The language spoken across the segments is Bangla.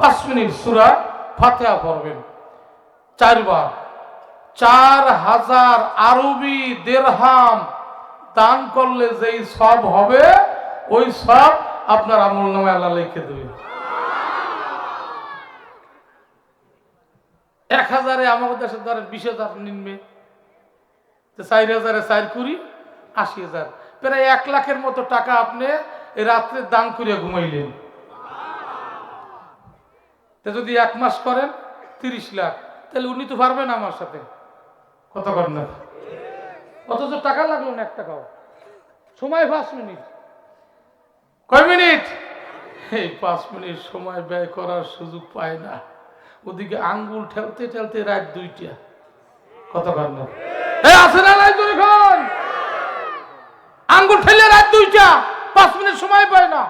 5 মিনিট সূরা ফাতিহা পড়বেন 4 বার। 4000 আরবি দিরহাম দান করলে যেই সব হবে ওই সব আপনার আমলনামায় আল্লাহ লিখে দেবে। 1000-এ আমাদের দেশে ধরেন 20,000 নিম্নে, 4000-এ 4 কুড়ি 80,000, প্রায় 1 লাখের মতো টাকা আপনি এই রাত্রে দান করে ঘুমাইলেন। তা যদি 1 মাস করেন 30 লাখ, তাহলে উনি তো পারবেন আমার সাথে কথা করেন না, অথচ টাকা লাগলো না 1 টাকাও। সময় 5 মিনিট। কয় মিনিট? এই 5 মিনিট সময় ব্যয় করার সুযোগ পায় না। ওদিকে আঙ্গুল ঠেলতে ঠেলতে রাত 2টা কথা করেন না, আছে না নাই তুমি খান? আঙ্গুল ঠেলে রাত 2টা, 5 মিনিট সময় পায় না।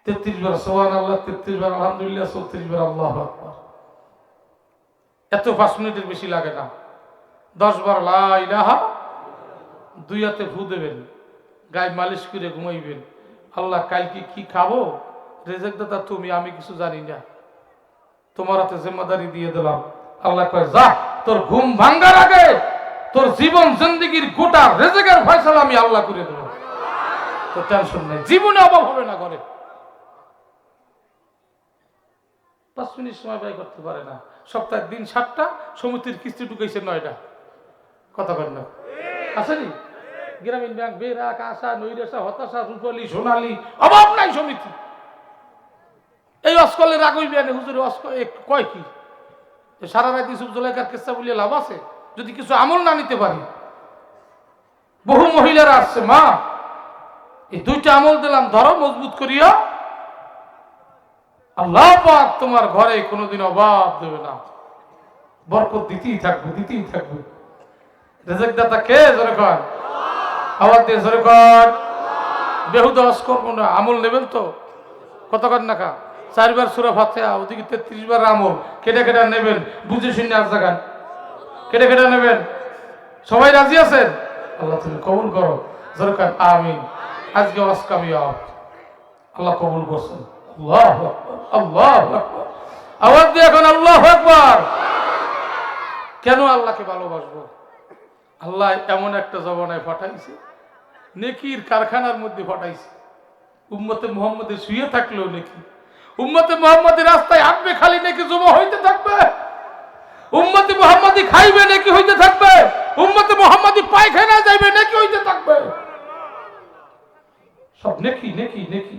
33 বার সুবহানাল্লাহ, 33 বার আলহামদুলিল্লাহ, 34 বার আল্লাহু আকবার। এত 5 মিনিটের বেশি লাগে না। 10 বার লা ইলাহা, 2 হাতে ফু দেবেন, গায়ে মালিশ করে ঘুমাইবেন। আল্লাহ কালকে কি খাবো রেজেক দাতা তুমি, আমি কিছু জানি না, তোমার হাতে জিম্মাদারি দিয়ে দিলাম। আল্লাহ কয় যা, তোর ঘুম ভাঙার আগে তোর জীবন জিন্দেগির গোটা রেজেকের ফয়সালা আমি আল্লাহ করে দেব, তো টেনশন নেই, জীবনে অভাব হবে না ঘরে। 5 মিনিট সময় ব্যয় করতে পারে না। সপ্তাহের দিন 7টা, সমিতির কিস্তি ঢুকাইছে 9টা কথা কর না, আসেনি? গ্রামীণ ব্যাংক, বেরাক, আশা, নৈরাশা, হতাশা, রূপালী, সোনালী, অভাব নাই সমিতি। এই অস্কলের রাগই বিয়ানে হুজুরে কয় কি সারা রাত ইসুফ জুলাইখার কেসা বলিয়ে লাভ আছে যদি কিছু আমল না নিতে পারি? বহু মহিলারা আসছে, মা এই 2টা আমল দিলাম, ধরো মজবুত করিয়া, আল্লাহ পাক তোমার ঘরে কোনোদিন অভাব দেবে না, বরকত দিতেই থাকবে, দিতেই থাকবে। রেজেক দাতা কে? জোরে কর, আওয়াজ দিয়ে জোরে কর। বেহুদা ওয়াজ করবো না, আমল নেবেন তো কত কর না কা? 4 বার সূরা ফাতিহা, ওদিকে 33 বার আমল। কেটে কেটে নেবেন, বুঝে শুনে আজ জাগান, কেটে কেটে নেবেন। সবাই রাজি আছেন? আল্লাহ তুমি কবুল করো, জোরে কর আমিন। আজকে ওয়াজ কামিয়াব, আল্লাহ কবুল করছেন। আল্লাহু আকবার, আল্লাহু আকবার, আওয়াজ দিয়ে এখন আল্লাহু আকবার। কেন আল্লাহকে ভালোবাসবো? আল্লাহ এমন একটা জবানায় পাঠাইছে, নেকির কারখানার মধ্যে পাঠাইছে। উম্মতে মুহাম্মদে শুয়ে থাকলেও নেকি, উম্মতে মুহাম্মদের রাস্তায় হাঁটবে খালি নেকি জমা হইতে থাকবে, উম্মতে মুহাম্মদি খাইবে নেকি হইতে থাকবে, উম্মতে মুহাম্মদি পায়খানা যাইবে নেকি হইতে থাকবে, সব নেকি নেকি নেকি।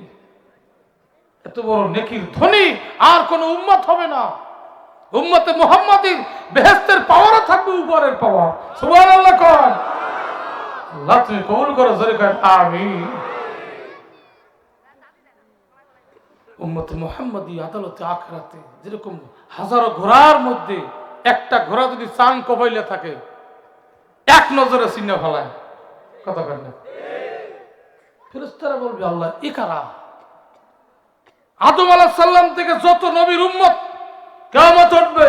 এত বড় নেকির ধনী আর কোন উম্মত হবে না। উম্মতে মুহাম্মাদির বেহেশতের পাওয়ারও থাকবে, উপরের পাওয়ার। সুবহানাল্লাহ কোন আল্লাহ তুমি কবুল করো, জোরে কর আমিন। উম্মতে মুহাম্মাদি আদালতে আখিরাতে যেরকম হাজারো ঘোড়ার মধ্যে একটা ঘোড়া যদি চাং কপাইলে থাকে, এক নজরে চিনে ফেলায় কথা কয় না? ফেরেশতারা বলবে আল্লাহ এ কারা? আদম আলাইহিস সালাম থেকে যত নবীর উম্মত কিয়ামত উঠবে,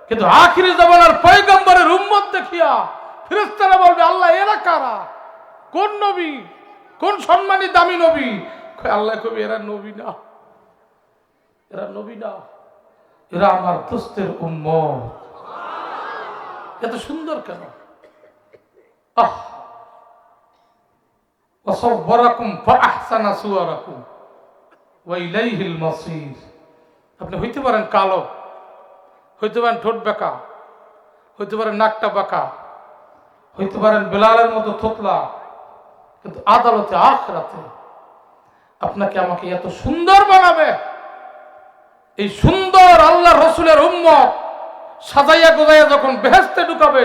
কিন্তু আখিরি জামানার পয়গম্বরের উম্মত দেখিয়া ফেরেশতারা বলবে আল্লাহ এরা কারা? কোন নবী, কোন সম্মানী দামি নবী? আল্লাহ কবি এরা নবী না, এরা নবী না, এরা আমার দোস্তের উম্মত। এত সুন্দর কেন? আহ ওয়াসাওয়ারাকুম ফাআহসানা সুওয়ারাকুম ওয়া ইলাইহিল মাসির। আপনি হইতে পারেন কালো, হইতে পারেন ঠোঁট বাঁকা, হইতে পারেন নাকটা বাঁকা, হইতে পারেন বেলালের মতো থোতলা, কিন্তু আদালতে আখিরাতে আপনাকে আমাকে এত সুন্দর বানাবে। এই সুন্দর আল্লাহ রসুলের উম্মত সাজাইয়া গোজাইয়া যখন বেহেশতে ঢুকাবে,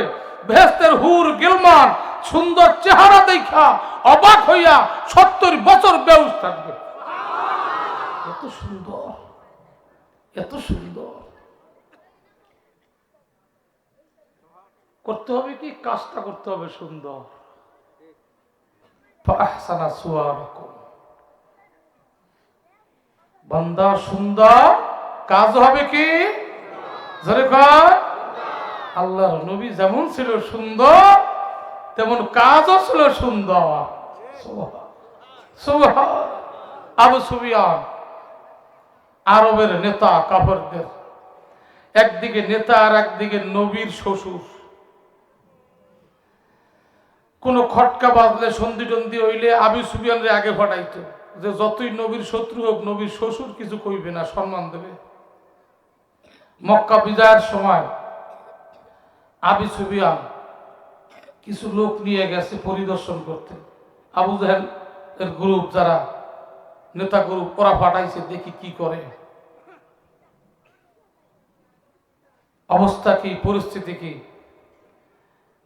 বেহেশতের হুর গিলমান সুন্দর চেহারা দেখা অবাক হইয়া 70 বছর বেহুশ থাকবে। এত সুন্দর, এত সুন্দর। করতে হবে কি? কাজটা করতে হবে সুন্দর। ফাআহসানা সুওয়ারাকুম, বান্দা সুন্দর, কাজ হবে কি? জোরে কর। আল্লাহর নবী যেমন ছিল সুন্দর, তেমন কাজও ছিল সুন্দর। সুবহান, আবু সুফিয়ান আরবের নেতা কাফেরদের, একদিকে নেতা আর একদিকে নবীর শ্বশুর। কোন খটকা বাজলে সন্ধি টন্ধি হইলে আবু সুফিয়ানরে আগে ফাটাইতো, যে যতই নবীর শত্রু হোক নবীর শ্বশুর কিছু কইবে না, সম্মান দেবে। মক্কা বিজয়ের সময় আবু সুফিয়ান কিছু লোক নিয়ে গেছে পরিদর্শন করতে। আবু জাহেল এর গ্রুপ, যারা নেতা গ্রুপ, ওরা পাঠাইছে দেখি কি করে, অবস্থা কি, পরিস্থিতি কি।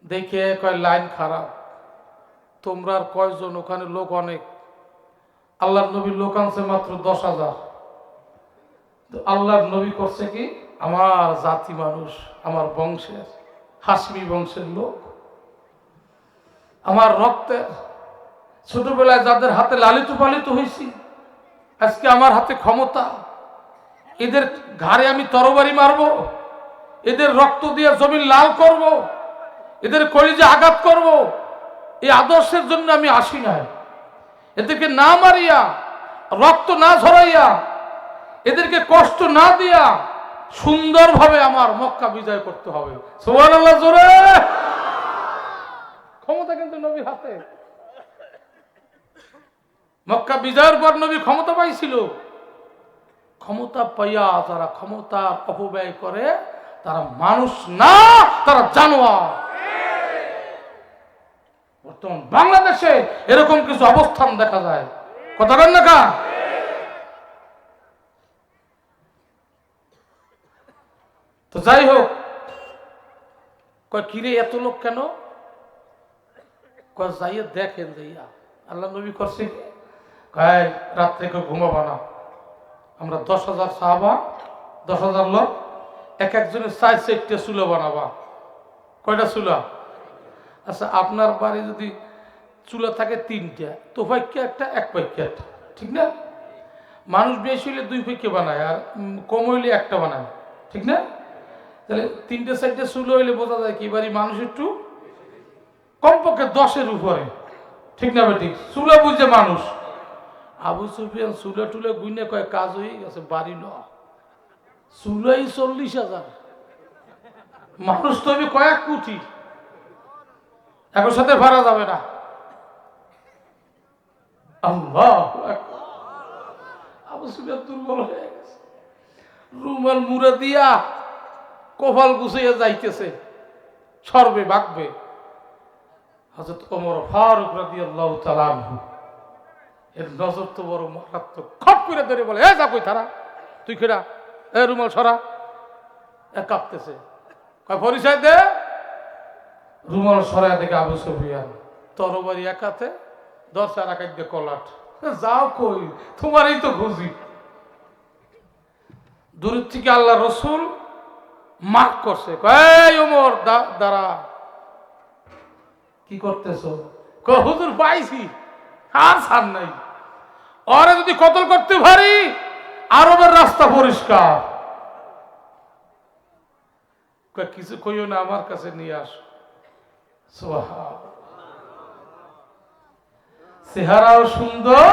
দেখে কয় লাইন খারাপ, তোমরা আর কয়জন, ওখানে লোক অনেক, আল্লাহর নবীর লোক আনছে মাত্র 10,000। আল্লাহর নবী করছে কি, আমার জাতি মানুষ, আমার বংশের, হাসমি বংশের লোক, আমার রক্তের, ছোটবেলায় যাদের হাতে লালিত পালিত হয়েছি, আজকে আমার হাতে ক্ষমতা, এদের ঘাড়ে আমি তরবারি মারব, এদের রক্ত দিয়ে জমিন লাল করব, এদের কলিজে আঘাত করব, এই আদর্শের জন্য আমি আসি নাই। এদেরকে না মারিয়া, রক্ত না ঝরাইয়া, এদেরকে কষ্ট না দিয়া সুন্দরভাবে আমার মক্কা বিজয় করতে হবে। সুবহানাল্লাহ জোরে। ক্ষমতা কিন্তু নবীর হাতে। মক্কা বিজয়ের পর নবী ক্ষমতা পাইছিল। ক্ষমতা পাইয়া যারা ক্ষমতার অপব্যয় করে তারা মানুষ না, তারা জানোয়ার। বর্তমান বাংলাদেশে এরকম কিছু অবস্থান দেখা যায়, কথা বলেন না কা? তো যাই হোক, কয় কিরে এত লোক কেন? কয় যাইয়া দেখেন, যাইয়া আল্লাহ নবী করছে কয় রাত্রে কেউ ঘুমাবা না, আমরা 10,000 সাহাবা, 10,000 লোক, এক একজনের 4-4টা চুলা বানাবা। কয়টা চুলা? আচ্ছা, আপনার বাড়ি যদি চুলা থাকে 3টা, তো পাইকে একটা, এক পাইকে একটা, ঠিক না? মানুষ বেশি হইলে 2 পাইকে বানায়, আর কম হইলে একটা বানায়, ঠিক না? তাহলে 3-4টা চুলা হইলে বোঝা যায় কি বাড়ি মানুষ একটু কমপক্ষে 10-এর উপরে, ঠিক না বেটি? চুলা বুঝে মানুষ। আবু সুফিয়ান চুলা টুলে গুইনে কয় কাজ হয়ে গেছে, বাড়ি ন চুলাই 40,000, মানুষ তো আমি কয়েক কোটি, একর সাথে ভাড়া যাবে না। আল্লাহু আকবার। আবু সুফিয়ান দুর্বল হয়ে গেছে, রুমাল মুড়ে দিয়া কপাল গুছিয়ে যাইতেছে, সরবে ভাগবে। হযরত ওমর ফারুক রাদিয়াল্লাহু তাআলা আনহু এর নজর তো বড় মারাত্মক, খপ করে ধরে বলে, এ যা কই থারা, তুই কেডা, এ রুমাল সরা। কাঁপতেছে, কয় পরিচয় দে। রুমাল সরায় দেখে আবু সুফিয়ান তরবারি এক হাতে, 10 আর এক দিয়ে কলাট। যাও কই, তোমারই তো খুঁজি। দূর থেকে আল্লাহ রসুল মার্ক করছে, কয় ওমর দাঁড়া, কি করতেছ? হুজুর পাইছি, আর ছাড় নাই, ওরে যদি কতল করতে পারি আরবের রাস্তা পরিষ্কার। কিছু কইও না, আমার কাছে নিয়ে আস। চেহারাও সুন্দর,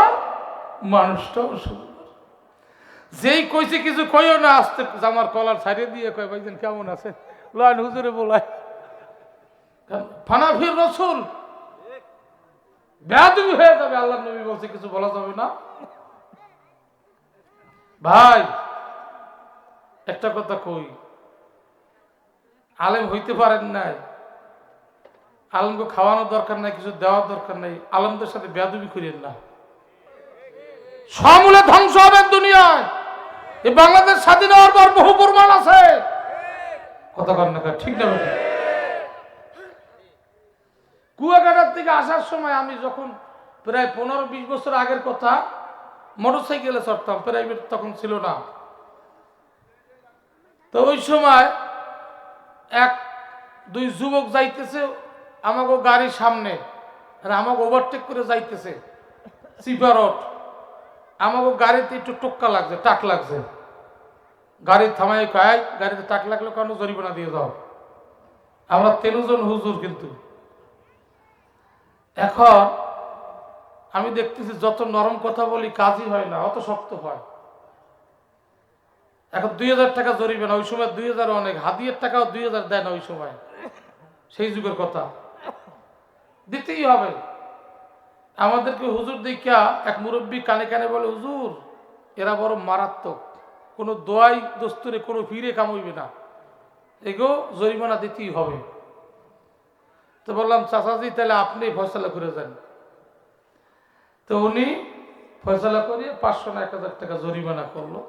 মানুষটাও সুন্দর। যেই কইছে কিছু কইও না, আসতে জামার কলার ছাড়িয়ে দিয়ে কয়, ভাইজান কেমন আছে, লয় হুজুরে বলায়। ফানাফির রসুল বেয়াদবি হয়ে যাবে, আল্লাহ নবী বলছে কিছু বলা যাবে না। ভাই একটা কথা কই, আলেম হইতে পারেন নাই, আলেমকে খাওয়ানোর দরকার নাই, কিছু দেওয়ার দরকার নাই, আলেমদের সাথে বেয়াদবি করেন না, সমূলে ধ্বংস হবে দুনিয়ায়। এই বাংলাদেশ স্বাধীন হওয়ার পর বহু প্রমাণ আছে, কথা কর না, ঠিক না? কুয়াকাটার থেকে আসার সময় আমি যখন প্রায় 15-20 বছর আগের কথা, মোটরসাইকেলে চড়তাম, প্রাইভেট তখন ছিল না। তো ওই সময় 1-2 যুবক যাইতেছে আমাকে গাড়ির সামনে, আর আমাকে ওভারটেক করে যাইতেছে চিপা রোড। আমাকে গাড়িতে একটু টোক্কা লাগছে, টাক লাগছে, গাড়ি থামাই খায়, গাড়িতে টাক লাগলো কেন, জরিমানা দিয়ে দাও। আমরা 13 জন হুজুর, কিন্তু এখন আমি দেখতেছি যত নরম কথা বলি কাজই হয় না, অত শক্ত হয়। এখন 2000 টাকা জরিমানা, ওই সময় 2000 অনেক, হাদিয়ার টাকাও 2000 দেয় না ওই সময়, সেই যুগের কথা, দিতেই হবে। আমাদেরকে হুজুর দেখিয়া এক মুরব্বী কানে কানে বলে, হুজুর এরা বড় মারাত্মক, কোনো দোয়াই দস্তুরে কোনো ফিরে কামইবে না, এগো জরিমানা দিতেই হবে। তো বললাম, চাচাজি তাহলে আপনি ফয়সালা করে যান। তো উনি ফয়সালা করে 500 না 1000 টাকা জরিমানা করলো।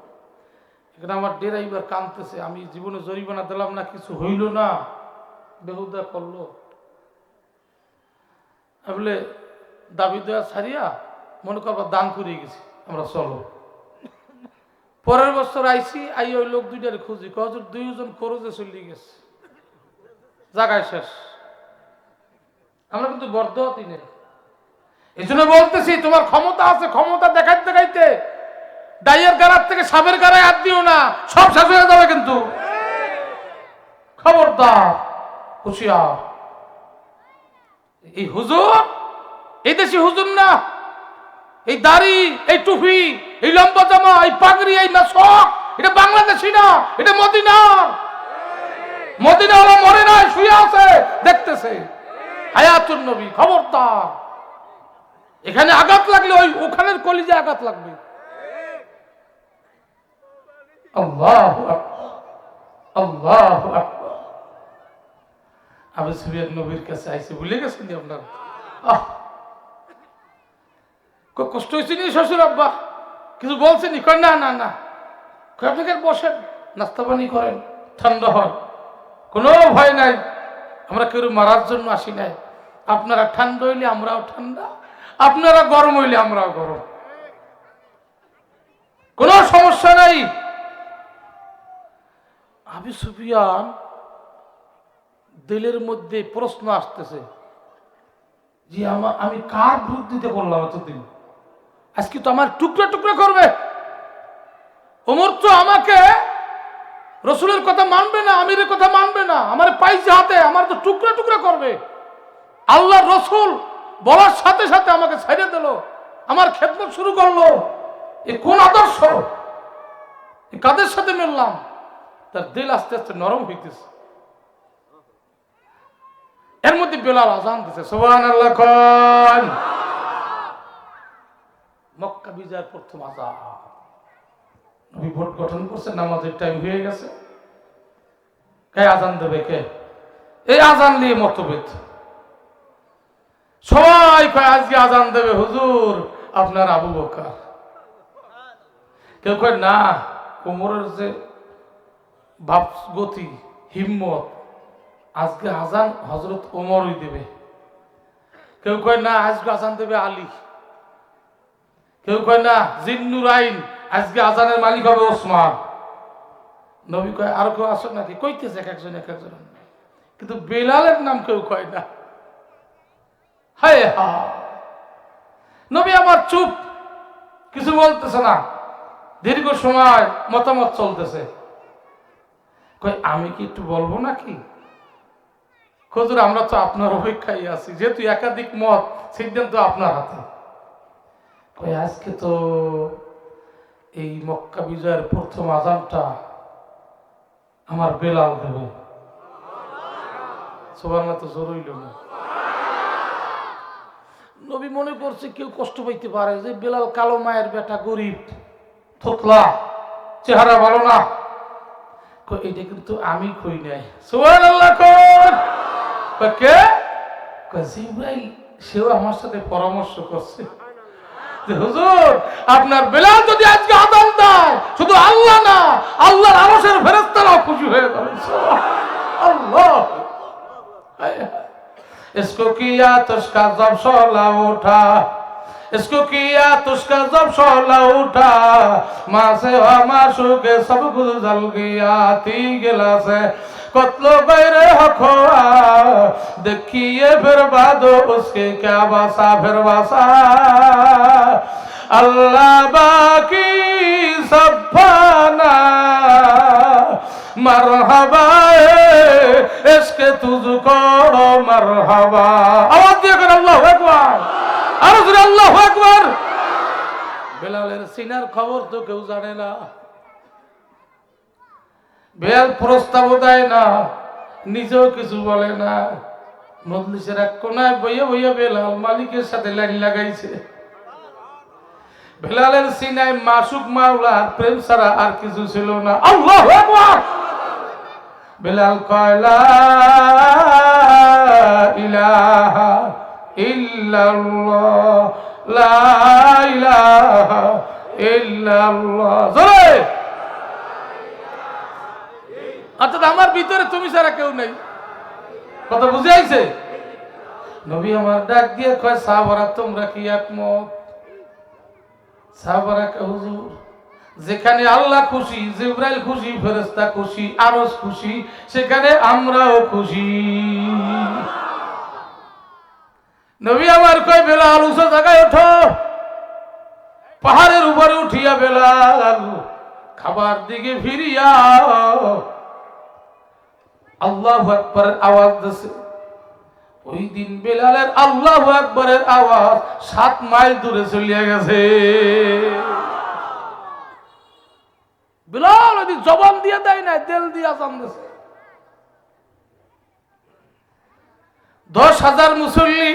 এখানে আমার ড্রাইভার কাঁদতেছে, আমি জীবনে জরিমানা দিলাম না, কিছু হইল না, বেহুদা করলো। বলে দাবি দেওয়া ছাড়িয়া মনে করবা দান করে গেছি আমরা, চলো। পরের বছর আইসি, আই ওই লোক দুইটারে খুঁজি, কজন 2 জন খরচে চলে গেছে, জায়গায় শেষ। আমরা কিন্তু বরদোয়াতি নেই। এই জন্য বলতেছি, তোমার ক্ষমতা আছে, ক্ষমতা দেখাইতে দেখাইতে ডাইয়ের গাড়ার থেকে সাপের গাড়ায় হাত দিও না, সব শেষ হয়ে যাবে কিন্তু। খবরদার, হুঁশিয়ার। এই হুজুর এই দেশি হুজুর না, এই দাড়ি, এই টুপি, এই লম্বা জামা, এই পাগড়ি, এই মেশক, এটা বাংলাদেশি না, এটা মদিনার। মদিনাওয়ালা মরে নাই, শুয়ে আছে, দেখতেছে হায়াতুন নবী। খবরদার, এখানে আঘাত লাগলে ওই ওখানের কলিজে আঘাত লাগবে। আল্লাহু আকবার, আল্লাহু আকবার। আবু সুফিয়ান নবীর কাছে আইসে, ভুলে গেছেন আপনার? কষ্ট হয়েছে নি শ্বশুর আব্বা? কিছু বলছেনি? না না না, আপনাকে বসেন, নাস্তা পানি করেন, ঠান্ডা হয়, কোনো ভয় নাই, আমরা কেউ মারার জন্য আসি নাই। আপনারা ঠান্ডা হইলে আমরাও ঠান্ডা, আপনারা গরম হইলে আমরাও গরম, কোনো সমস্যা নাই। আবু সুফিয়ান দিলের মধ্যে প্রশ্ন আসতেছে যে আমি কার বিরুদ্ধে করলাম এতদিন, আজকে তো আমার টুকরা টুকরা করবে। ওমর তো আমাকে রসুলের কথা মানবে না, আমিরের কথা মানবে না, আমার পাইছে হাতে, আমার তো টুকরা টুকরা করবে। আল্লাহ রসুল বলার সাথে সাথে আমাকে ছেড়ে দিল, আমার খেদমত শুরু করলো। এ কোন আদর্শ, কাদের সাথে মিললাম? তার দিল আস্তে আস্তে নরম হইতেছে। এর মধ্যে বেলাল আজান দিছে, সুবহানাল্লাহ কোন। মক্কা বিজয়ের প্রথম আজান, নবী ভোট গঠন করছে, নামাজের টাইম হয়ে গেছে, কে আজান দেবে, কে? এই আজান নিয়ে মতভেদ, সবাই কয় আজকে আজান দেবে হুজুর আপনার আবু বকর। কেউ কয় না, ওমরের যে ভাব গতি, হিম্মত, আজকে আজান হযরত ওমরই দেবে। কেউ কয় না, আজকে আজান দেবে আলী। কেউ কয় না, জিন্নুরাইন, আজকে আজানের মালিক হবে ওসমান। নবী কয় আর কেউ আসো নাকি? কইতেছে এক একজন এক একজন, কিন্তু বেলালের নাম কেউ কয় না। হায় হা, নবী আমার চুপ, কিছু বলতেছে না, দীর্ঘ সময় মতামত চলতেছে। কই আমি কি একটু বলবো নাকি? হুজুর আমরা তো আপনার অপেক্ষায় আছি, যেহেতু একাধিক মত, সিদ্ধান্ত আপনার হাতে। কই আজকে তো এই মক্কা বিজয়ের প্রথম আজানটা আমার বেলাল দেবে। সুবহানাল্লাহ, তো জোর হইল না। নবী মনে করছে কেউ কষ্ট পাইতে পারে যে বেলাল কালো মায়ের বেটা, গরিব, থতলা, চেহারা ভালো না। এইটা কিন্তু আমি কই নাই। সুবহানাল্লাহ কোন। কে? জিবরাইল, সেও আমার সাথে পরামর্শ করছে যে হুজুর আপনার বেলাল যদি আজকে আযান দেয়, শুধু আল্লাহ না, আল্লাহর আরশের ফেরেশতারাও খুশি হয়ে যাবে। আল্লাহ, इसको किया तो उसका जब शोला उठा, इसको किया तो उसका जब शोला उठा, माँ से माशूके सब कुछ जल गया, थी गिला से कत्लो गैरे हखोआ, देखिए फिर बादो उसके क्या बासा, फिर बासा अल्लाह बाकी सब फाना, मरहबा इसके तुझको मरहबा। आवाज दिया कर अल्लाहू अकबर। আর জোরে আল্লাহু আকবার। বেলালের সিনার খবর তো কেউ জানে না। বেলাল প্রস্তাব দেয় না, নিজেও কিছু বলে না। মজলিসের এক কোনায় বইয়া বইয়া বেলাল মালিকের সাথে লাইন লাগাইছে। বেলালের সিনায় মাসুক মাওলার প্রেম ছাড়া আর কিছু ছিল না। আল্লাহু আকবার। বেলাল কয় লা ইলাহা ইল্লাল্লাহ, লা ইলাহা ইল্লাল্লাহ। জোরে। অর্থাৎ আমার ভিতরে তুমি ছাড়া কেউ নেই। কথা বুঝে আইছে? নবী আমার ডাক দিয়ে কয় সাহাবারা তোমরা কি একমত? সাহাবারা কয় হুজুর যেখানে আল্লাহ খুশি, জিবরাইল খুশি, ফেরেশতা খুশি, আরশ খুশি, সেখানে আমরাও খুশি। নবী আমার কয় বেলাল উঁচু জায়গায় ওঠো। পাহাড়ের উপরে উঠিয়া বেলাল খাবার দিকে ফিরিয়া আল্লাহু আকবারের আওয়াজ দিছে। ওই দিন বেলালের আল্লাহু আকবারের আওয়াজ 7 মাইল দূরে চলিয়া গেছে। বেলাল ওই জবান দিয়ে দেয় না, দিল দিয়ে আযান দিছে। 10,000 মুসল্লি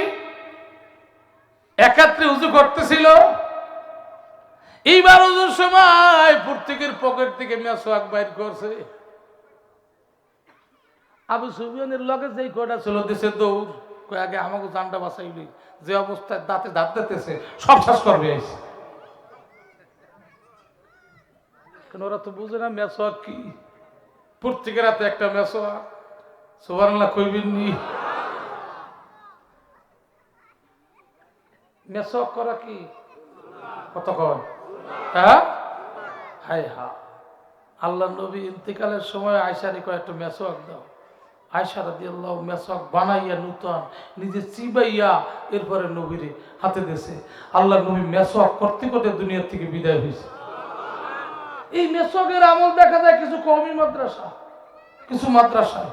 একত্রে উযু করতেছিল। এইবার উযুর সময় প্রত্যেকের পকেট থেকে মেসওয়াক বাইর করছে। আবু সুফিয়ানের লগে যেই কয়টা ছিল দেশে দৌড়, কই আগে আমাকে জানটা বাঁচাইলি। যে অবস্থায় দাঁতে দাঁত দিতেছে সব শেষ করবে। কেন ওরা তো বুঝে না মেসওয়াক কি। প্রত্যেকের হাতে একটা মেসওয়াক। সুবহানাল্লাহ কইবেন নি? মেসওয়াক করা কি কত কয়? হ্যাঁ হাই হা। আল্লাহ নবী ইন্তেকালের সময় আয়েশারে কয় একটা মেসওয়াক দাও। আয়েশা রাদিয়াল্লাহু মেসওয়াক বানাইয়া নূতন নিজে চিবাইয়া এরপরে নবীরে হাতে দিয়েছে। আল্লাহ নবী মেসওয়াক করতে করতে দুনিয়া থেকে বিদায় হয়েছে। এই মেসওয়াকের আমল দেখা যায় কিছু কওমি মাদ্রাসা, কিছু মাদ্রাসায়।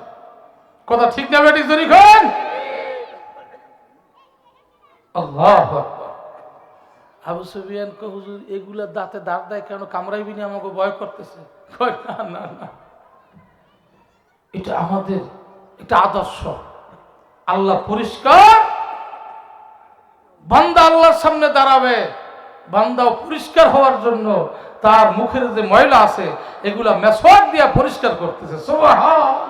কথা ঠিক না বেটি? জোরে কন আল্লাহু আকবার। আবু সুফিয়ান কয় হুজুর এগুলা দাঁতে দাঁত দেয় কেন? কামড়াইবি না? আমাকে ভয় করতেছে। কয় না না না, এটা আমাদের একটা আদর্শ। আল্লাহ পরিষ্কার, বান্দা আল্লাহর সামনে দাঁড়াবে, বান্দাও পরিষ্কার হওয়ার জন্য তার মুখের যে ময়লা আছে এগুলা মেসওয়াক দিয়া পরিষ্কার করতেছে। সুবহান।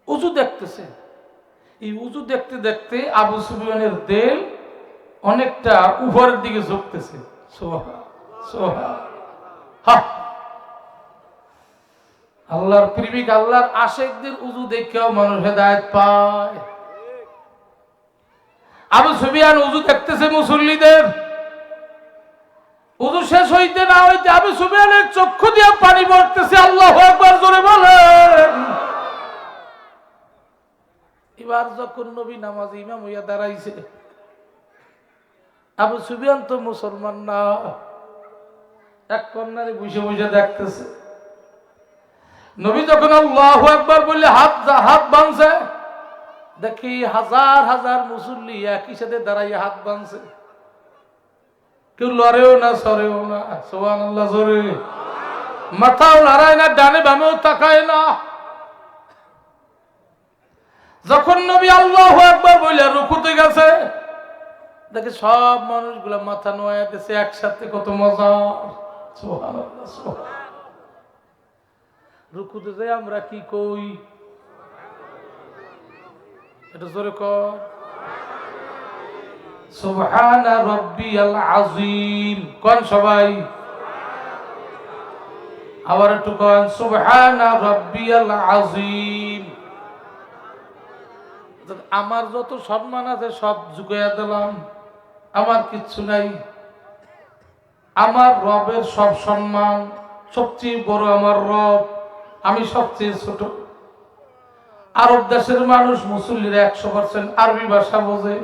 উযু দেখতেছে। এই উযু দেখতে দেখতে আবু সুফিয়ানের দিল অনেকটা উপরের দিকে ঝুঁকতেছে। সুবহান সুবহান। হ্যাঁ, আল্লাহর প্রেমিক, আল্লাহর আশিকদের উযু দেখেও মানুষ হেদায়েত পায়। আবু সুফিয়ান উযু দেখতেছে মুসল্লিদের। উযু শেষ হইতে না হইতে আবু সুফিয়ানের চক্ষু দিয়ে পানি পড়তেছে। আল্লাহু আকবার জোরে বলেন। এবার যখন নবী নামাজ ইমাম হইয়া দাঁড়াইছে, আবু সুফিয়ান তো মুসলমান না, এক কর্নারে বসে বসে দেখতেছে। নবী যখন আল্লাহু আকবার বললে হাত বাঁধছে, দেখি হাজার হাজার মুসল্লি একই সাথে দাঁড়াইয়া হাত বাঁধছে। কেউ লড়েও না, সরেও না। সুবহানাল্লাহ জোরে। মাথাও নাড়ায় না, ডানে বামেও তাকায় না। যখন নবী আল্লাহু আকবার বলে রুকুতে গেছে, দেখে সব মানুষগুলা মাথা নোয়া দিয়েছে একসাথে। কত মজা। সুবহানাল্লাহ সুবহানাল্লাহ। রুকুতে যাই আমরা কি কই? এটা জোরে কর। সুবহানা রাব্বিয়াল আযীম। কোন সবাই আবার একটু কোন সুবহানা রাব্বিয়াল আযীম। আমার যত সম্মান আছে সব ঝুঁকাইয়া দিলাম, আমার কিচ্ছু নাই। আমার রবের সব সম্মান, সবচেয়ে বড় আমার রব, আমি সবচেয়ে ছোট। আরব দেশের মানুষ মুসল্লিরা 100% আরবি ভাষা বোঝে।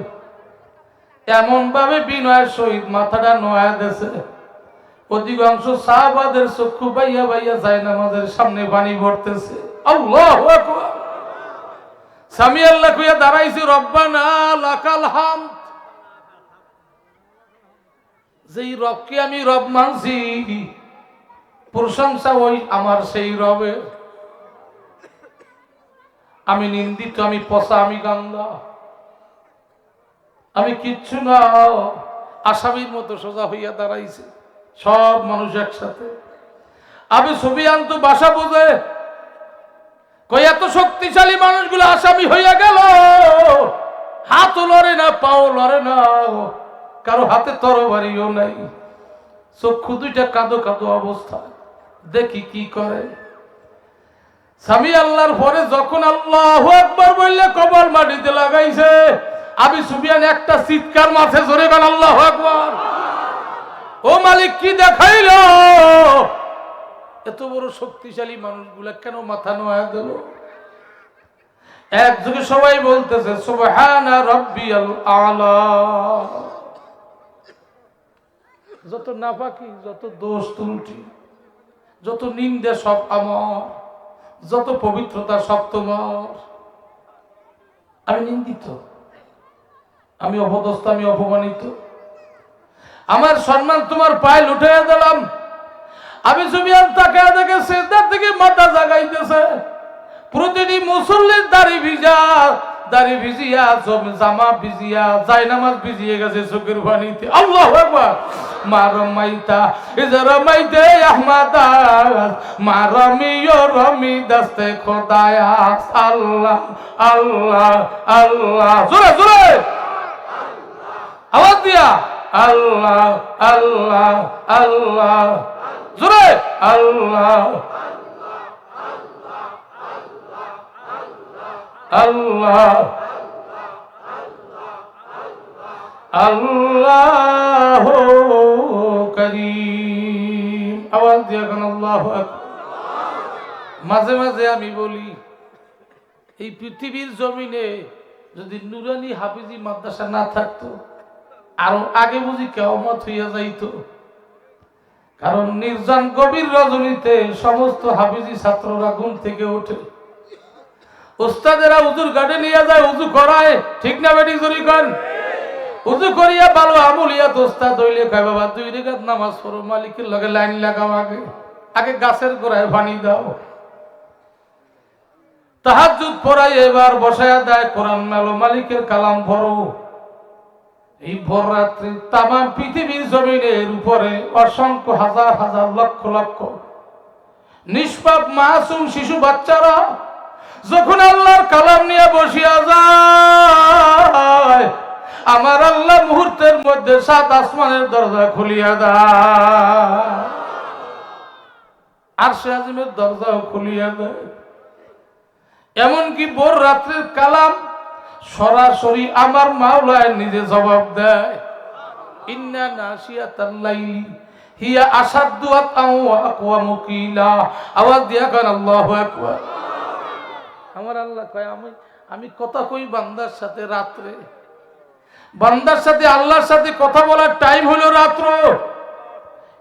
এমন ভাবে বিনয়ের সহিত মাথাটা নোয়া দেশে, অধিকাংশ সাহাবাদের চক্ষু বাইয়া বাইয়া যায়, নামাজের সামনে পানি ভরতেছে। আল্লাহু আকবার। সামি আল্লাহ কইয়া দাঁড়াইছে, রব্বানা লাকাল হামদ। যেই রবকে আমি রব মানছি, প্রশংসা ওই আমার সেই রবের। আমি নিন্দিত, আমি পচা, আমি গান্দা, আমি কিচ্ছু না। আসামির মতো সোজা হইয়া দাঁড়াইছে সব মানুষ একসাথে। আবু সুফিয়ান তো ভাষা বোঝে, কই এত শক্তিশালী মানুষগুলো আসামি হইয়া গেল, হাতও লড়ে না, পাও লড়ে না, কারো হাতে তরবারিও নাই, চক্ষু দুইটা কাঁদো কাঁদো অবস্থা। দেখি কি করে। স্বামী আল্লাহর পরে যখন আল্লাহু আকবার বললে কবর মাটিতে লাগাইছে, আবু সুফিয়ান একটা চিৎকার মারছে জোরে, গান আল্লাহু আকবার। ও মালিক, কি দেখাইলো? এত বড় শক্তিশালী মানুষগুলা কেন মাথা নোয়া দিল? একযোগে সবাই বলতেছে সুবহানা রাব্বিয়াল আলা। যত নাফাকি, যত দোষ ত্রুটি, যত নিন্দা সব আমার, যত পবিত্রতা সব তোমার। আমি নিন্দিত, আমি অপদস্থ, আমি অপমানিত, আমার সম্মান তোমার পায়ে লুটাইয়া দিলাম। আবু সুফিয়ান তাকায় দেখে সিজদা থেকে মাথা জাগাইতেছে। প্রতিটি মুসল্লির দাড়ি ভিজা, দাড়ি ভিজিয়া, জামা ভিজিয়া, জায়নামাজ ভিজিয়ে গেছে চোখের পানিতে। আল্লাহু আকবার। মারমাইতা ইজা রমাইতে আহমাদা, মারামিও রমি দস্তে খোদায়া। আল্লাহ আল্লাহ আল্লাহ, জোরে জোরে আওয়াজ দিয়া, আল্লাহ আল্লাহ আল্লাহ, জোরে আল্লাহ আল্লাহ আল্লাহু কারীম। আওয়াজ দিয়া গান আল্লাহু আকবার। মাঝে মাঝে আমি বলি, এই পৃথিবীর জমিনে যদি নুরানি হাফিজি মাদ্রাসা না থাকতো, আরো আগে বুঝি কিয়ামত হইয়া যাইতো। কারণ নির্জন গভীর রজনীতে সমস্ত হাফিজি ছাত্ররা ঘুম থেকে ওঠে, উস্তাদেরা উজুর গাড়ি নিয়ে যায়, উজু করায়, ঠিক না বেটি জোরে কন? উজু করিয়া ভালো আমলিয়া উস্তাদ হইলে কয় বাবা 2 রাকাত নামাজ পড়ো, মালিকের লগে লাইন লাগাও, আগে আগে গাছের গোড়ায় পানি দাও, তাহাজ্জুদ পড়াই এবার বসায়া দেয়, কোরআন মেলো, মালিকের কালাম পড়ো। এই ভোর রাত্রি তামাম পৃথিবীর জমিনের উপরে অসংখ্য হাজার হাজার লক্ষ লক্ষ নিষ্পাপ মাসুম শিশু বাচ্চারা যখন আল্লাহর কালাম নিয়ে বসিয়া যায়, আমার আল্লাহ মুহূর্তের মধ্যে 7 আসমানের দরজা খুলিয়া দেয়, আরশে আজিমের দরজাও খুলিয়া দেয়। এমনকি ভোর রাত্রের কালাম সরাসরি আমার মাওলায় নিজে জবাব দেয়, ইন্না নাশিয়াতাল লাইলি হিয়া আশাদ্দু ওয়াতাও ওয়া আকওয়ামু কিলা। আওয়াজ দিয়া কর আল্লাহু আকবার। আমার আল্লাহ কয়, আমি কথা কই বান্দার সাথে রাত্রে, বান্দার সাথে আল্লাহর সাথে কথা বলার টাইম হলো রাত্র।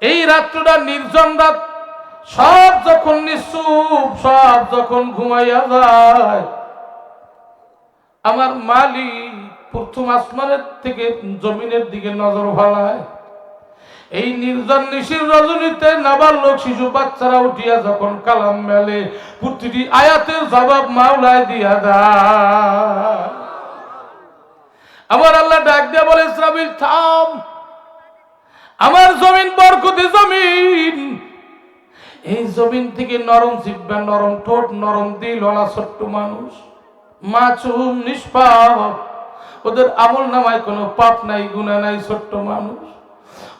এই রাত্রটা নির্জন রাত, সব যখন নিশ্চুপ, সব যখন ঘুমাইয়া যায়, আমার মালিক প্রথম আসমানের থেকে জমিনের দিকে নজর ভালায়। এই নির্জন নিশির রজনীতে নাবালক শিশু বাচ্চারা উঠিয়া যখন কালাম মেলে, প্রতিটি আয়াতের জবাব মাওলায় দিয়া দেয়। আমার আল্লাহ ডাক দিয়া বলে, ইসরাফিল থাম, আমার জমিন বরকতি জমিন, এই জমিন থেকে নরম জিহ্বা, নরম ঠোঁট, নরম দিল ওয়ালা ছোট্ট মানুষ, মাসুম নিষ্পাপ, ওদের আমল নামায় কোনো পাপ নাই, গুনাহ নাই, ছোট্ট মানুষ,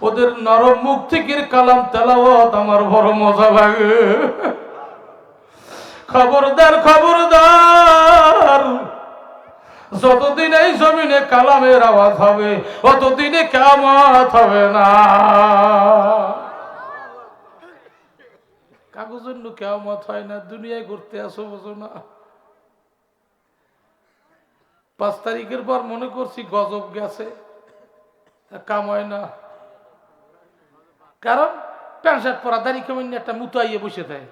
ওদের নরম মুখ থেকে কালাম তেলাওয়াত আমার বড় মজা লাগে। খবরদার খবরদার, যতদিন এই জমিনে কালামের আওয়াজ হবে, অতদিনে কিয়ামত হবে না। কাগজের জন্য কিয়ামত হয় না, দুনিয়ায় ঘুরতে আসো, বোঝো না? 5 তারিখের পর মনে করছি গজব গেছে, কাম হয় না। কারণ প্যান্ট শার্ট পরা, দাড়ি কেমন একটা মুতাইয়ে বসে থাকে,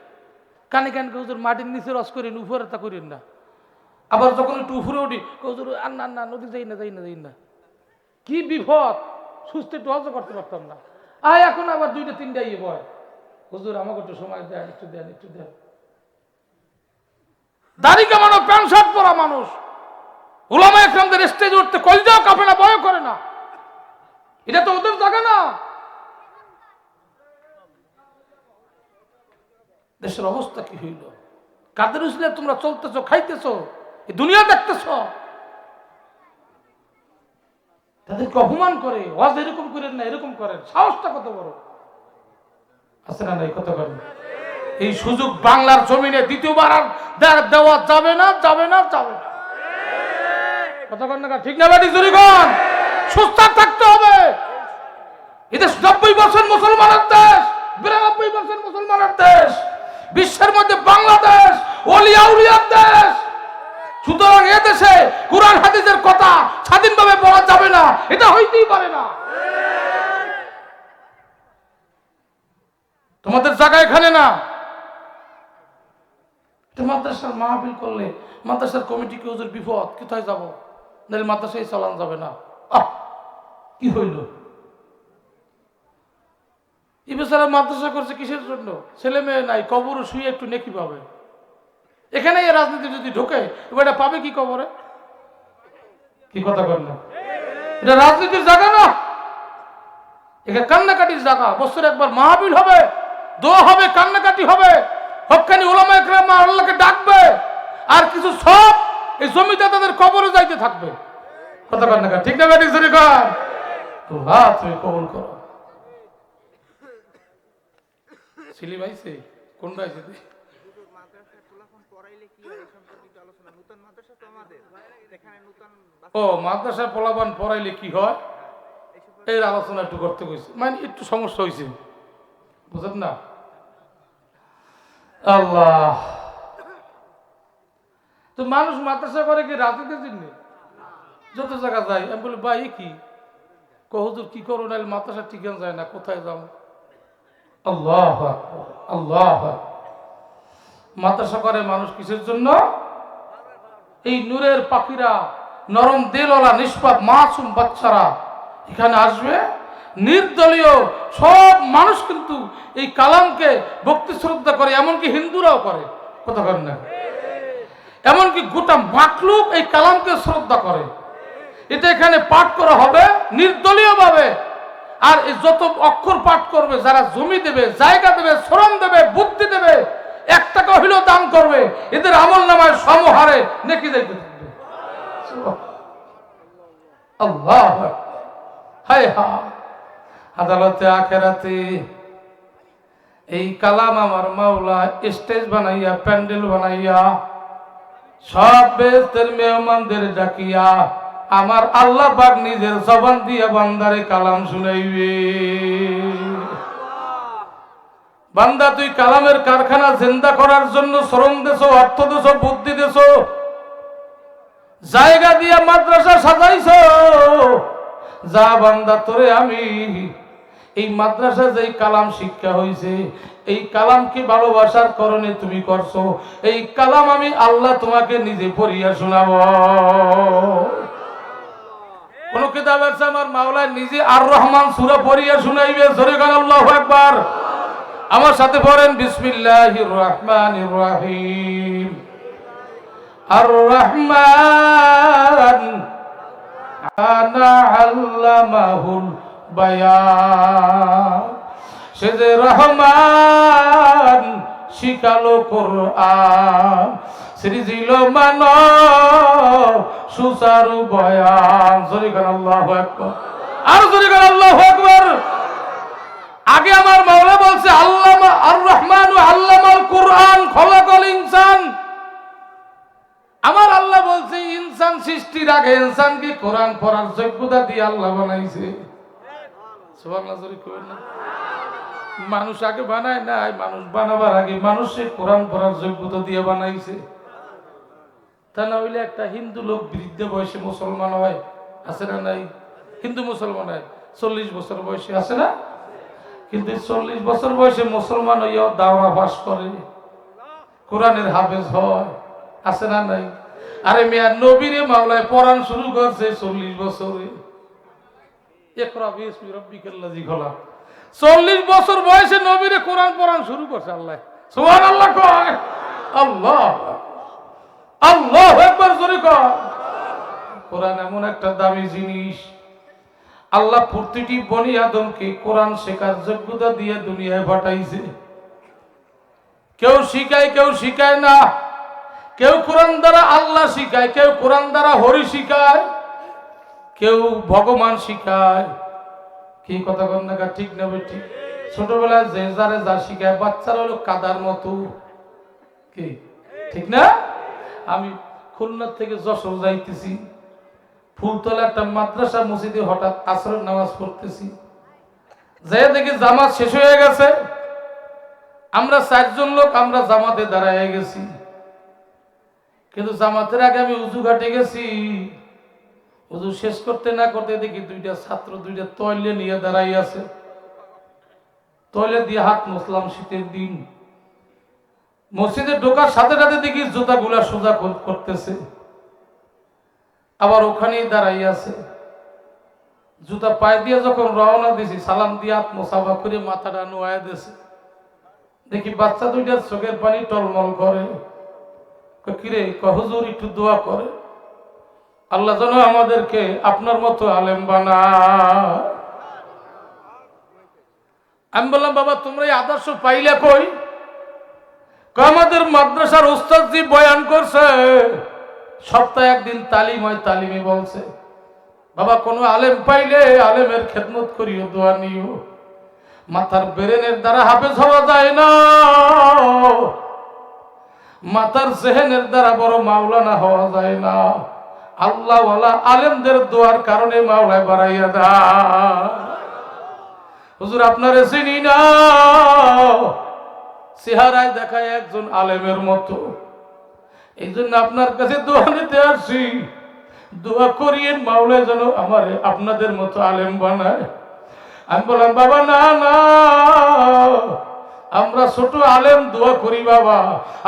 কানে কান হুজুর মাটির নিচে রস করেন, উপরে তা করেন না। আবার যখন একটু উপরে উঠি, হুজুর আর না না, নদী যাই না, যাই না, যাই না। কি বিপদ, সুস্থ একটু হজ করতে পারতাম না। এখন আবার 2টা 3টা ইয়ে বয়, হুজুর আমাকে একটু সময় দেন, একটু দেন, একটু দেন। দাড়ি কামানো, প্যান্ট শার্ট পরা মানুষ, উলামা একরামদের স্টেজে উঠতে কলজাও কাঁপে না, ভয় করে না। এটা তো ওদের জায়গা না। দেশের অবস্থা কি হইল? কাদের উসিলে তোমরা চলতেছো, খাইতেছো, এই দুনিয়া দেখতেছো। তাদেরকে অপমান করে, ওয়াজ এরকম করেন না, এরকম করেন, সাহসটা কত বড় আছে না? নাই কত করেন। এই সুযোগ বাংলার জমিনে দ্বিতীয়বার আর দেওয়া যাবে না, যাবে না, যাবে না। কথা কন না, ঠিক না বাড়ি জোরে কন। সুস্থ থাকতে হবে। এটা 90% মুসলমানের দেশ, 92% মুসলমানের দেশ, বিশ্বের মধ্যে বাংলাদেশ ওলিয়া উলিয়ার দেশ। সুতরাং এ দেশে কুরআন হাদিসের কথা স্বাধীনভাবে বলা যাবে না, এটা হইতেই পারে না। তোমাদের জায়গা এখানে না। মাদ্রাসার মাহফিল করলে মাদ্রাসার কমিটিকে হুজুর বিপদ, কোথায় যাব? নাহলে মাদ্রাসায় চালান যাবে না। কি হইল? এই বেচারা মাদ্রাসা করছে কিসের জন্য? ছেলে মেয়ে নাই, কবর শুয়ে একটু নেকি পাবে। এখানে এই রাজনীতি যদি ঢোকে, এটা পাবে কি কবরে? কি কথা বল না? এটা রাজনীতির জায়গা না, এটা কান্নাকাটির জায়গা। বছরে একবার মাহফিল হবে, দোয়া হবে, কান্নাকাটি হবে, হক্কানি উলামা ইকরাম আল্লাহকে ডাকবে, আর কিছু সব এই জমিতে তাদের কবরে যাইতে থাকবে। কথা বল না, ঠিক না? ব্যাটিং জোরে কর। আল্লাহ তুমি কবুল করো। সিলি ভাইছে কোনটা আছে? ও মাদ্রাসায় পোলাপান পড়াইলে কি হয়, এর আলোচনা একটু করতে কইছে, মানে একটু সমস্যা হয়েছে, বুঝলেন না? আল্লাহ, তো মানুষ মাদ্রাসা করে কি রাজনীতির জন্য? যত জায়গা যায় আমি বলি ভাই কি হুজুর কি করো, নাহলে মাদ্রাসা ঠিকান যায় না, কোথায় যাবো? আল্লাহ আল্লাহ। মাদ্রাসা করে মানুষ কিসের জন্য? এই নূরের পাখিরা, নরম দিলওয়ালা নিষ্পাপ মাসুম বাচ্চারা এখানে আসবে, নির্দলীয় সব মানুষ কিন্তু এই কালামকে ভক্তি শ্রদ্ধা করে, এমনকি হিন্দুরাও করে। কথা বলেন না? এমনকি গোটা মাখলুক এই কালামকে শ্রদ্ধা করে। এটা এখানে পাঠ করা হবে নির্দলীয় ভাবে। আর এই যত অক্ষর পাঠ করবে, যারা জমি দেবে, জায়গা দেবে, শ্রম দেবে, বুদ্ধি দেবে, 1 টাকা হইলেও দান করবে, এদের আমল নামায় সমহারে নেকি যাইতে থাকবে। আল্লাহ হায় হায়। আদালতে আখেরাতে এই কালাম আমার মাওলা স্টেজ বানাইয়া, প্যান্ডেল বানাইয়া, সব বেহেশতের মেহমানদের ডাকিয়া আমার আল্লাহ পাক নিজের জবান দিয়া বান্দারে কালাম শুনাইবে। বান্দা তুই কালামের কারখানা জিন্দা করার জন্য শ্রম দেছো, অর্থ দেছো, বুদ্ধি দেছো, জায়গা দিয়া মাদ্রাসা সাজাইছো। যা বান্দা, তোরে আমি এই মাদ্রাসা যেই কালাম শিক্ষা হইছে, এই কালাম কি ভালোবাসার কারণে তুমি করছো, এই কালাম আমি আল্লাহ তোমাকে নিজে পড়িয়া শোনাবো। কোন কিতাব আছে আমার মাওলা নিজে আর রহমান সূরা পড়িয়া শুনাইবে। জোরে গান আল্লাহু আকবার। আমার সাথে পড়েন বিসমিল্লাহির রহমানির রহিম। আর রহমান আনা আল্লামাহুল বায়ান। সে যে রহমান শিখালো কোরআন, সৃজিল মানব সুচারু বয়ান। জোরে গান আল্লাহু আকবার। আর জোরে গান আল্লাহু আকবার। আগে আমার মাওলা বলছে আল্লামা আর রহমান আল্লামাল কোরআন খলাকাল ইনসান। আমার আল্লাহ বলছে ইনসান সৃষ্টির আগে ইনসানকে কোরআন পড়ার যোগ্যতা দিয়ে আল্লাহ বানাইছে। সুবহানাল্লাহ, জোরে কইবেন না? মানুষ আগে বানায় নাই, মানুষ বানাবার আগে মানুষের কোরআন পড়ার যোগ্যতা দিয়ে বানাইছে। তা না হইলে একটা হিন্দু লোক বৃদ্ধ বয়সে মুসলমান হয়, আছে না নাই? হিন্দু মুসলমান হয় 40 বছর বয়সে, আছে না? কিন্তু 40 বছর বয়সে মুসলমান হইয়াও দাওরা পাস করে, কোরআনের হাফেজ হয়, আছে না নাই? আরে মিয়া নবীরে মাওলায় পড়ান শুরু করছে 40 বছরে। ইকরা বিসমি রাব্বিকাল্লাযী খলাক। 40 বছর বয়সে নবীরে কোরআন পড়ান শুরু করছে আল্লাহ। সুবহানাল্লাহ কয়। আল্লাহ আল্লাহু আকবার জোরে কয়। কোরআন এমন একটা দামি জিনিস, আল্লাহ প্রতিটি বনি আদমকে কোরআন শেখার যোগ্যতা দিয়ে দুনিয়ায় পাঠাইছে। কেউ শিখায় কেউ শিখায় না, কেউ কোরআন দ্বারা আল্লাহ শিখায়, কেউ কোরআন দ্বারা হরি শিখায়, কেউ ভগবান শিখায়। কি কথা কন না ঠিক না বেটি? ছোটবেলায় যে যারে যা শিখায়, বাচ্চারা হলো কাদার মতো। কি ঠিক না? আমি খুলনা থেকে যশোর যাইতেছি, ফুলতলা একটা মাদ্রাসা মসজিদে হঠাৎ আসরের নামাজ পড়তেছি, যে দেখি জামাত শেষ হয়ে গেছে। আমরা 4 জন লোক আমরা জামাতে দাঁড়ায় গেছি, কিন্তু জামাতের আগে আমি উজু ঘাটে গেছি। উজু শেষ করতে না করতে দেখি 2টা ছাত্র 2টা তৈলে নিয়ে দাঁড়াই আছে। তৈলে দিয়ে হাত মুছলাম, শীতের দিন। মসজিদে ঢোকার সাথে সাথে দেখি জুতাগুলা সোজা করতেছে, আবার ওখানেই দাঁড়াই আছে। জুতা পায়ে দিয়ে যখন রওনা দিছি, সালাম দিয়ে হাত মোসাফা করে মাথাটা নোয়া দিয়েছে। দেখি বাচ্চা 2টার চোখের পানি টলমল করে। কিরে, হুজুর একটু দোয়া করে, আল্লাহ যেন আমাদেরকে আপনার মতো আলেম বানায়। আমি বললাম, বাবা তোমরা এই আদর্শ পাইলে কই? আমাদের মাদ্রাসার উস্তাদ জি বয়ান করছে, সপ্তাহে একদিন তালিম হয়, তালিমে বলছে বাবা কোন আলেম পাইলে আলেমের খেদমত করিও, দোয়া নিও। মাথার ব্রেনের দ্বারা হাফেজ হওয়া যায় না, মাথার জেহেনের দ্বারা বড় মাওলানা হওয়া যায় না। আল্লাহ ওয়ালা আলেমদের দোয়ার কারণে মাওলায় বাড়াইয়া দেয়। হুজুর আপনারে চিনি না, চেহারায় দেখায় একজন আলেমের মতো, এই জন্য আপনার কাছে দোয়া নিতে আসছি। দোয়া করিয়েন মাওলায় যেন আমারে আপনাদের মতো আলেম বানায়। আমি বললাম, বাবা না না, আমরা ছোট আলেম দোয়া করি বাবা,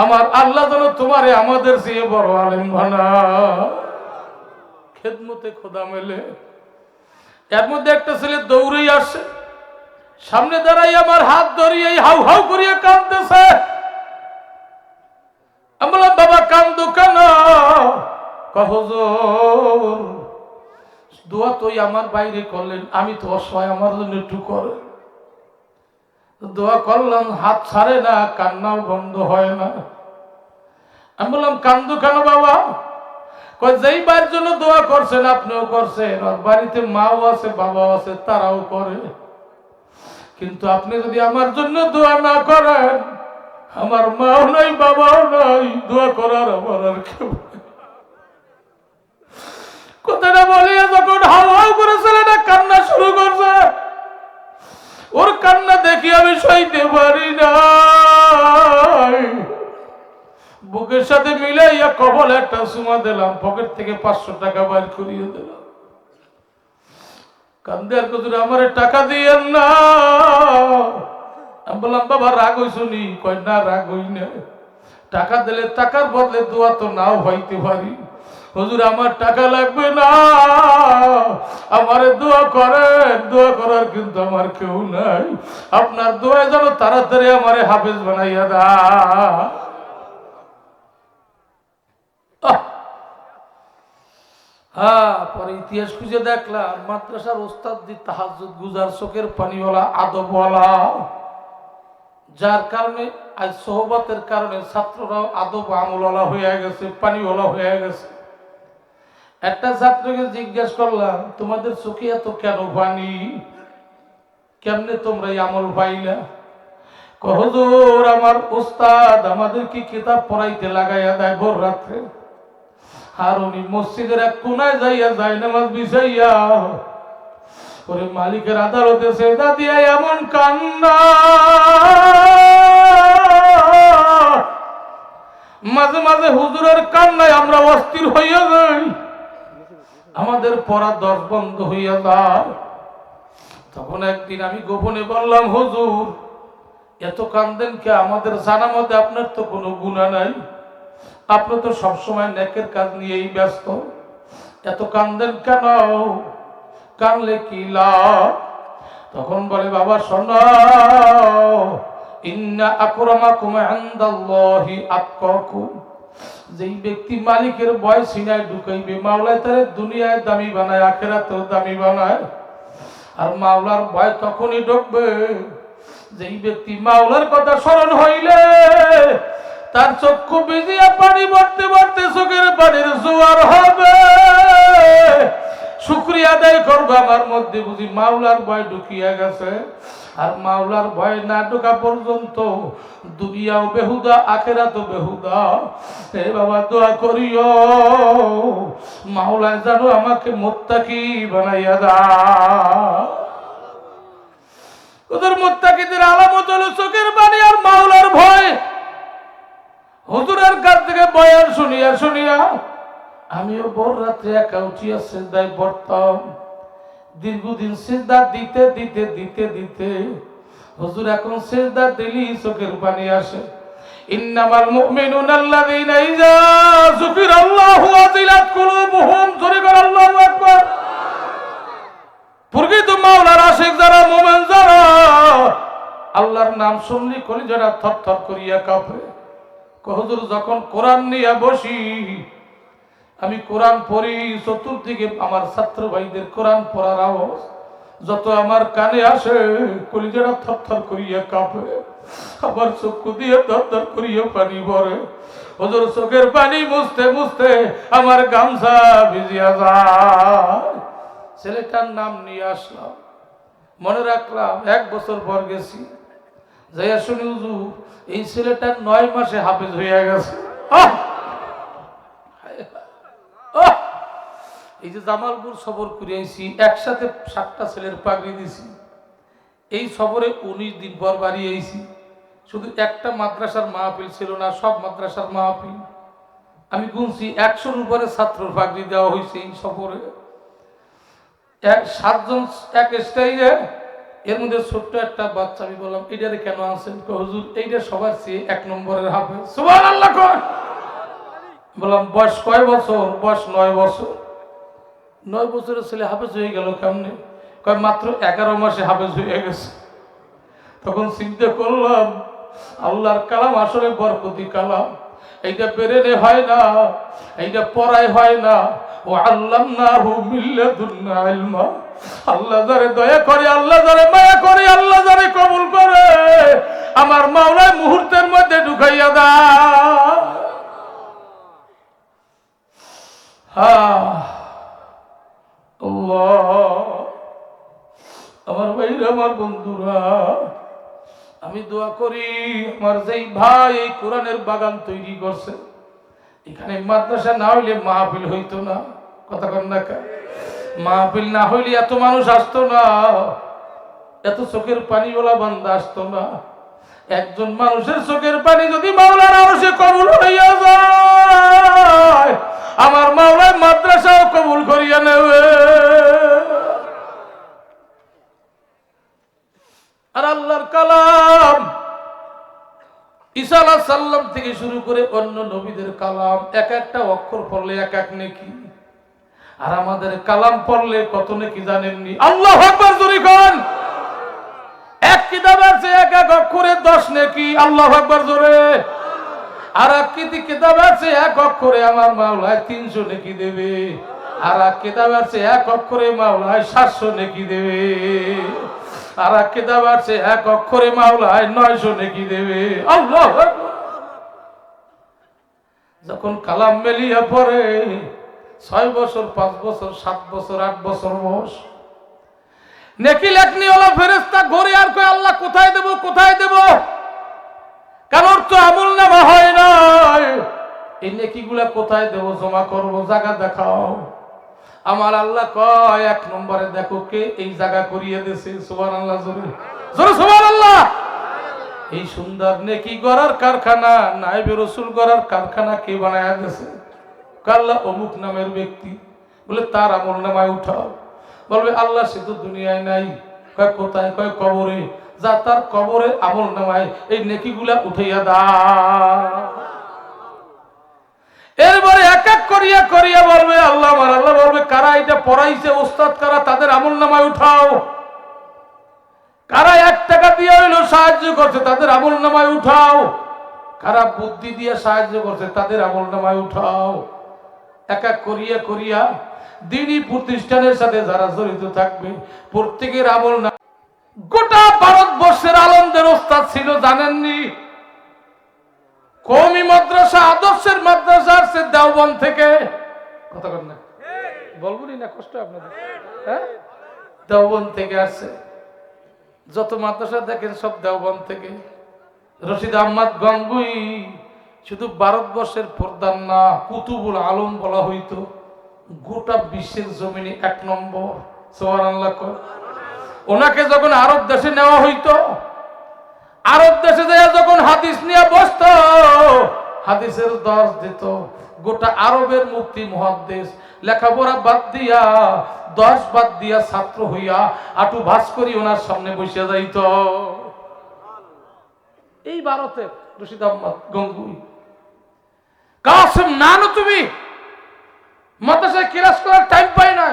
আমার আল্লাহ যেন তোমারে আমাদের চেয়ে বড় আলেম বানায়। খেদমতে খোদা মেলে। এর মধ্যে একটা ছেলে দৌড়েই আসে, সামনে দাঁড়াই আমার হাত ধরিয়ে হাউ হাউ করিয়া কাঁদতেছে। আমি বললাম, বাবা কান্দো কেন? হুজুর দোয়া তো আমার বাইরে করলেন, আমি তো অসহায়, আমার জন্য একটু করে। দোয়া করলাম, হাত ছাড়ে না, কান্নাও বন্ধ হয় না। আমি বললাম, কান্দো কেন বাবা? যেই বাড়ির জন্য দোয়া করছেন আপনিও করছেন, আর বাড়িতে মাও আছে বাবাও আছে, তারাও করে। কিন্তু আপনি যদি আমার জন্য দোয়া না করেন, আমার মাও নাই বাবাও নাই, দোয়া করার আমার আর কেউ। কথাটা বলিয়া যখন হাও হাও করে ছেলেটা কান্না শুরু করছে, ওর কান্না দেখি আমি সইতে পারি না। বুকের সাথে মিলাইয়া কবল একটা সুমা দিলাম, পকেট থেকে 500 টাকা বাইর করিয়ে দিলাম। কান্দে আর কত, আমারে টাকা দিয়েন না। আমি বললাম, বাবা রাগ হইছ নি? কয় না, রাগ হই না। টাকা দিলে টাকার বদলে দোয়া তো নাও হইতে পারি। হুজুর আমার টাকা লাগবে না, আমারে দোয়া করেন, দোয়া করার কিন্তু আমার কেউ নাই। আপনার দোয়া যেন তাড়াতাড়ি আমারে হাফেজ বানাইয়া দা। হ্যাঁ, পরে ইতিহাস খুঁজে দেখলাম মাদ্রাসার ওস্তাদ দি তাহাজ্জুদ গুজার, চোখের পানিওয়ালা, আদবওয়ালা, যার কারণে আজ সোহবতের কারণে ছাত্ররাও আদব আমলওয়ালা হয়ে গেছে, পানিওয়ালা হয়ে গেছে। একটা ছাত্রকে জিজ্ঞেস করলাম, তোমাদের চোখে এত কেন পানি? কেমনে তোমরা এই আমল পাইলা? হুজুর আমার উস্তাদ আমাদের কি কিতাব পড়াইতে লাগাইয়া দেয় ভোর রাত্রে, আর উনি মসজিদের এক কোনায় যাইয়া যায় নামাজ বিছাইয়া, পরে মালিকের আদালতে সেজদা দিয়া এমন কান্না, মাঝে মাঝে হুজুরের কান্নায় আমরা অস্থির হইয়া যাই, আমাদের পড়া 10 বন্ধ হইয়া যায়। তখন একদিন আমি গোপনে বললাম, হুজুর এত কান্দেন কে? আমাদের জানা মতে আপনার তো কোনো গুনাহ নাই, আপনি তো সবসময় নেকের কাজ নিয়েই ব্যস্ত, এত কান্দেন কেন? কানলে কি লাভ? তখন বলে বাবা শোনো, ইন্না আকরামাকুম ইনদাল্লাহি আতকাকুম, যেই ব্যক্তি মালিকের ভয় সিনায় ঢুকাইবে মাওলা তারে দুনিয়ায় দামি বানায় আখিরাতেও দামি বানায়। আর মাওলার ভয় তখনই ঢুকবে যেই ব্যক্তি মাওলার কথা স্মরণ হইলে তার চক্ষু ভিজিয়া পানি পড়তে পড়তে চোখের পানির জোয়ার হবে। শুকরিয়া আদায় করবো আমার মধ্যে বুঝি মাওলার ভয় ঢুকিয়া গেছে। আর মাওলার ভয় না ঢোকা পর্যন্ত দুনিয়াও বেহুদা আখিরাতও বেহুদা। হে বাবা দোয়া করিও মাওলা যেন আমাকে মুত্তাকি বানাইয়া দাও। ওদের মুত্তাকিদের আলামত হলো চোখের পানি আর মাওলার ভয়। হুজুরের কাছ থেকে বয়ান শুনিয়া শুনিয়া আমিও ভোর রাত্রে একা উঠিয়া সিজদায় পড়তাম। দীর্ঘদিন সিজদা দিতে দিতে দিতে দিতে হুজুর এখন সিজদা দিলি চোখের পানি আসে। ইন্নামাল মুমিনুনা আল্লাযীনা ইযা যুকিরাল্লাহু ওয়াজিলাত কুলুবুহুম, জোরে করে আল্লাহু আকবার। প্রকৃত মাওলার আশিক যারা, মুমিন যারা, আল্লাহর নাম শুনলি কলিজাটা থরথর করিয়া কাঁপে। হুজুর যখন কোরআন নিয়ে বসি, আমি কোরআন পড়ি, চতুর্দিকে আমার ছাত্র ভাইদের কোরআন পড়ার আওয়াজ যত আমার কানে আসে কলিজাটা থরথর করিয়া কাঁপে। আমার চক্ষু দিয়ে থরথর করিয়া পানি পড়ে। হুজুর চোখের পানি মুছতে মুছতে আমার গামছা ভিজিয়া যায়। ছেলেটার নাম নিয়ে আসলাম, মনে রাখলাম। 1 বছর পর গেছি, যাইয়া শুনি হুজুর এই ছেলেটার 9 মাসে হাফেজ হইয়া গেছে। এই যে জামালপুর সবর করিয়াছি, একসাথে 7টা ছেলের পাগড়ি দিছি। এই সবরে 19 দিন পর বাড়ি আইছি। শুধু একটা মাদ্রাসার মাহফিল ছিল না, সব মাদ্রাসার মাহফিল। আমি গুনছি 100-র উপরে ছাত্রর পাগড়ি দেওয়া হয়েছে এই সফরে। 7 জন এক স্টাইলে, এর মধ্যে ছোট্ট একটা বাচ্চা। আমি বললাম এইটারে কেন আনছেন? হুজুর এইটা সবার চেয়ে 1 নম্বরের হাফেজ। সুবহানাল্লাহ কয়। বললাম বয়স কয় বছর? বয়স 9 বছর। 9 বছরের ছেলে হাফেজ হয়ে গেল কেমনে? কয় মাত্র 11 মাসে হাফেজ হয়ে গেছে। তখন চিন্তা করলাম আল্লাহর কালাম আসলে বরকতি কালাম। এইটা বেরেনে হয় না, এইটা পড়ায় হয় না। ও আল্লামনাহু মিন লাদুন্না ইলমা। আল্লাহ যারে দয়া করে, আল্লাহ যারে মায়া করে, আল্লাহ যারে কবুল করে, আমার মাওলা মুহূর্তের মধ্যে ঢুকাইয়া দেয়। আমার ভাইরা, আমার বন্ধুরা, আমি দোয়া করি আমার যেই ভাই এই কোরআনের বাগান তৈরি করছে, এখানে মাদ্রাসা না হইলে মাহফিল হইতো না। কথা কন না, মাহফিল না হইলে এত মানুষ আসতো না, এত চোখের পানিওয়ালা বান্দা আসতো না। একজন মানুষের চোখের পানি যদি মাওলার আরশে কবুল হইয়া যায়, আমার মাওলা মাদ্রাসাও কবুল করিয়া নেবে। আর আল্লাহর কালাম ঈসা আলাইহিস সালাম থেকে শুরু করে অন্য নবীদের কালাম, এক একটা অক্ষর পড়লে এক এক নেকি। আর আমাদের কালাম পড়লে কত নেকি জানেননি? আল্লাহু আকবার, জোরে কোন। এক কিতাবের চেয়ে এক এক অক্ষরে 10 নেকি। আল্লাহু আকবার, জোরে। আর এক কিতাবের চেয়ে এক অক্ষরে আমার মাওলায় 300 নেকি দেবে। আর এক কিতাবের চেয়ে এক অক্ষরে মাওলায় 700 নেকি দেবে। আর এক কিতাবের চেয়ে এক অক্ষরে মাওলায় 900 নেকি দেবে। আল্লাহু আকবার। যখন কালাম মেলিয়া পড়ে 6 বছর, 5 বছর, 7 বছর, 8 বছর বয়স, নেকি লেখনিওয়ালা ফেরেশতা ঘুরে আর কয় আল্লাহ কোথায় দেব, কোথায় দেব? কারণ তো আমল নামা হয় না। এই নেকিগুলা কোথায় দেব, জমা করব, জায়গা দেখাও। আমার আল্লাহ কয় 1 নম্বরে দেখো কে এই জায়গা করিয়ে দিয়েছে। সুবহানাল্লাহ, জোরে জোরে সুবহানাল্লাহ। এই সুন্দর নেকি গড়ার কারখানা, নায়েবে রাসূল গড়ার কারখানা কে বানায়া দিয়েছে? আল্লাহ অমুক নামের ব্যক্তি। বলে তার আমল নামায় উঠাও। বলবে আল্লাহ সে তো দুনিয়ায় নাই। কয় কোথায়? কয় কবরে। যা তার কবরে আমল নামায় এই নেকিগুলা উঠাইয়া দাও। এরপরে এক এক করিয়া করিয়া বলবে আল্লাহ, আমার আল্লাহ বলবে কারা এটা পড়াইছে, ওস্তাদ কারা, তাদের আমল নামায় উঠাও। কারা 1 টাকা দিয়ে হইলো সাহায্য করছে তাদের আমল নামায় উঠাও, কারা বুদ্ধি দিয়ে সাহায্য করছে তাদের আমল নামায় উঠাও। এক এক করিয়া করিয়া দিনী প্রতিষ্ঠানের সাথে যারা জড়িত থাকবে প্রত্যেকের আমল না। গোটা ভারতবর্ষের আলমদের ওস্তাদ ছিল জানেননি? কওমি মাদ্রাসা, আদর্শের মাদ্রাসা আসছে দেওবন্দ থেকে। কথা বলেন না, বলবনি না, কষ্ট আপনাদের। হ্যাঁ, দেওবন্দ থেকে আসছে। যত মাদ্রাসা দেখেন সব দেওবন্দ থেকে। রশিদ আহমদ গঙ্গুই শুধু ভারতবর্ষের প্রধান না, কুতুবুল আলম বলা হইতো। গোটা বিশ্বের জমিনে 1 নম্বর। সুবহানাল্লাহ। ওনাকে যখন আরব দেশে নেওয়া হইতো, আরব দেশে যায় যখন হাদিস নিয়ে বসতো, হাদিসের দর্শ দিত। গোটা আরবের মুফতি মুহাদ্দিস লেখাপড়া বাদ দিয়া, দর্শ বাদ দিয়া ছাত্র হইয়া আটু ভাস করি ওনার সামনে বসে যাইত। এই ভারতের রশিদ আহমদ গঙ্গুই। কাসেম নানো তুমি মাদ্রাসায় ক্লাস করার টাইম পায় না,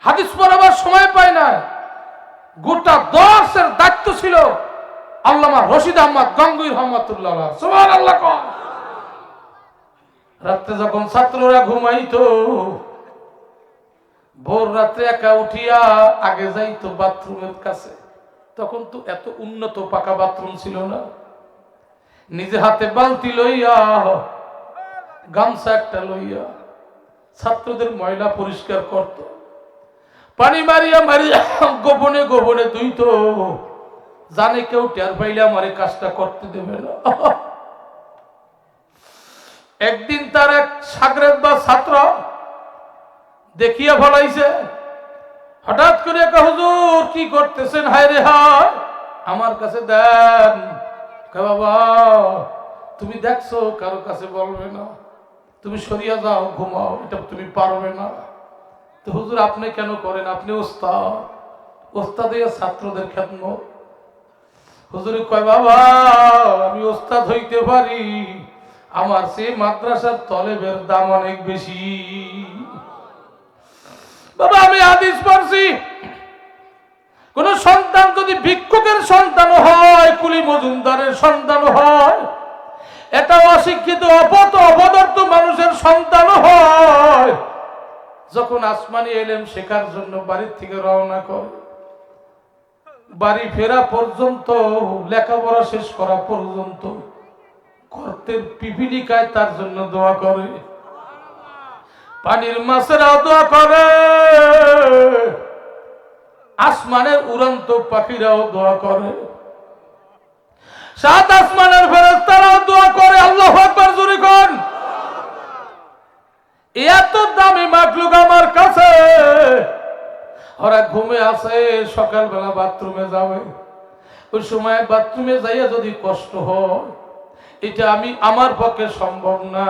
হাদিস পড়াবার সময় পায় না। গোটা দর্শের দায়িত্ব ছিল আল্লামা রশিদ আহমদ গঙ্গুই রহমাতুল্লাহ। সুবহানাল্লাহ। রাতে যখন ছাত্ররা ঘুমাইতো, ভোর রাত্রে একা উঠিয়া আগে যাইতো বাথরুমের কাছে। তখন তো এত উন্নত পাকা বাথরুম ছিল না। নিজে হাতে বালতি লইয়া, গামছা একটা লইয়া ছাত্রদের ময়লা পরিষ্কার করত। পানি মারিয়া মারিয়া গোপনে গোপনে ধুইতো, জানে কেউ টের পাইলে আমার কাজটা করতে দেবে না। একদিন তার এক শাগরেদ বা ছাত্র দেখিয়া ফলাইছে, হঠাৎ করে হুজুর কি করতেছেন? হায় রে হায়, আমার কাছে দেন। বাবা তুমি দেখছো, কারো কাছে বলবে না, তুমি সরিয়া যাও, ঘুমাও, এটা তুমি পারবে না। তো হুজুর আপনি কেন করেন? আপনি ওস্তাদ, ওস্তাদে ছাত্রদের খেদমত। হুজুর কয় বাবা আমি ওস্তাদ হইতে পারি, আমার সেই মাদ্রাসার তলেবের দাম অনেক বেশি। বাবা আমি হাদিস পড়ছি, কোন সন্তান যদি ভিক্ষুকের সন্তান হয়, কুলি মজুমদারের সন্তান হয়, এটা অশিক্ষিত অপদার্থ মানুষের সন্তান হয়, যখন আসমানি এলেম শেখার জন্য বাড়ির থেকে রওনা করে, বাড়ি ফেরা পর্যন্ত, লেখাপড়া শেষ করা পর্যন্ত গর্তের পিপিলিকায় তার জন্য দোয়া করে, পানির মাছেরাও দোয়া করে, আসমানের উড়ন্ত পাখিরাও দোয়া করে, 7 আসমানের ফেরেশতারাও দোয়া করে। আল্লাহু আকবার জোরে কোন। এত দামি মাখলুক আমার কাছে, ওরা ঘুমে আছে, সকালবেলা বাথরুমে যাবে, ওই সময় বাথরুমে যাইয়া যদি কষ্ট হয়, এটা আমি আমার পক্ষে সম্ভব না।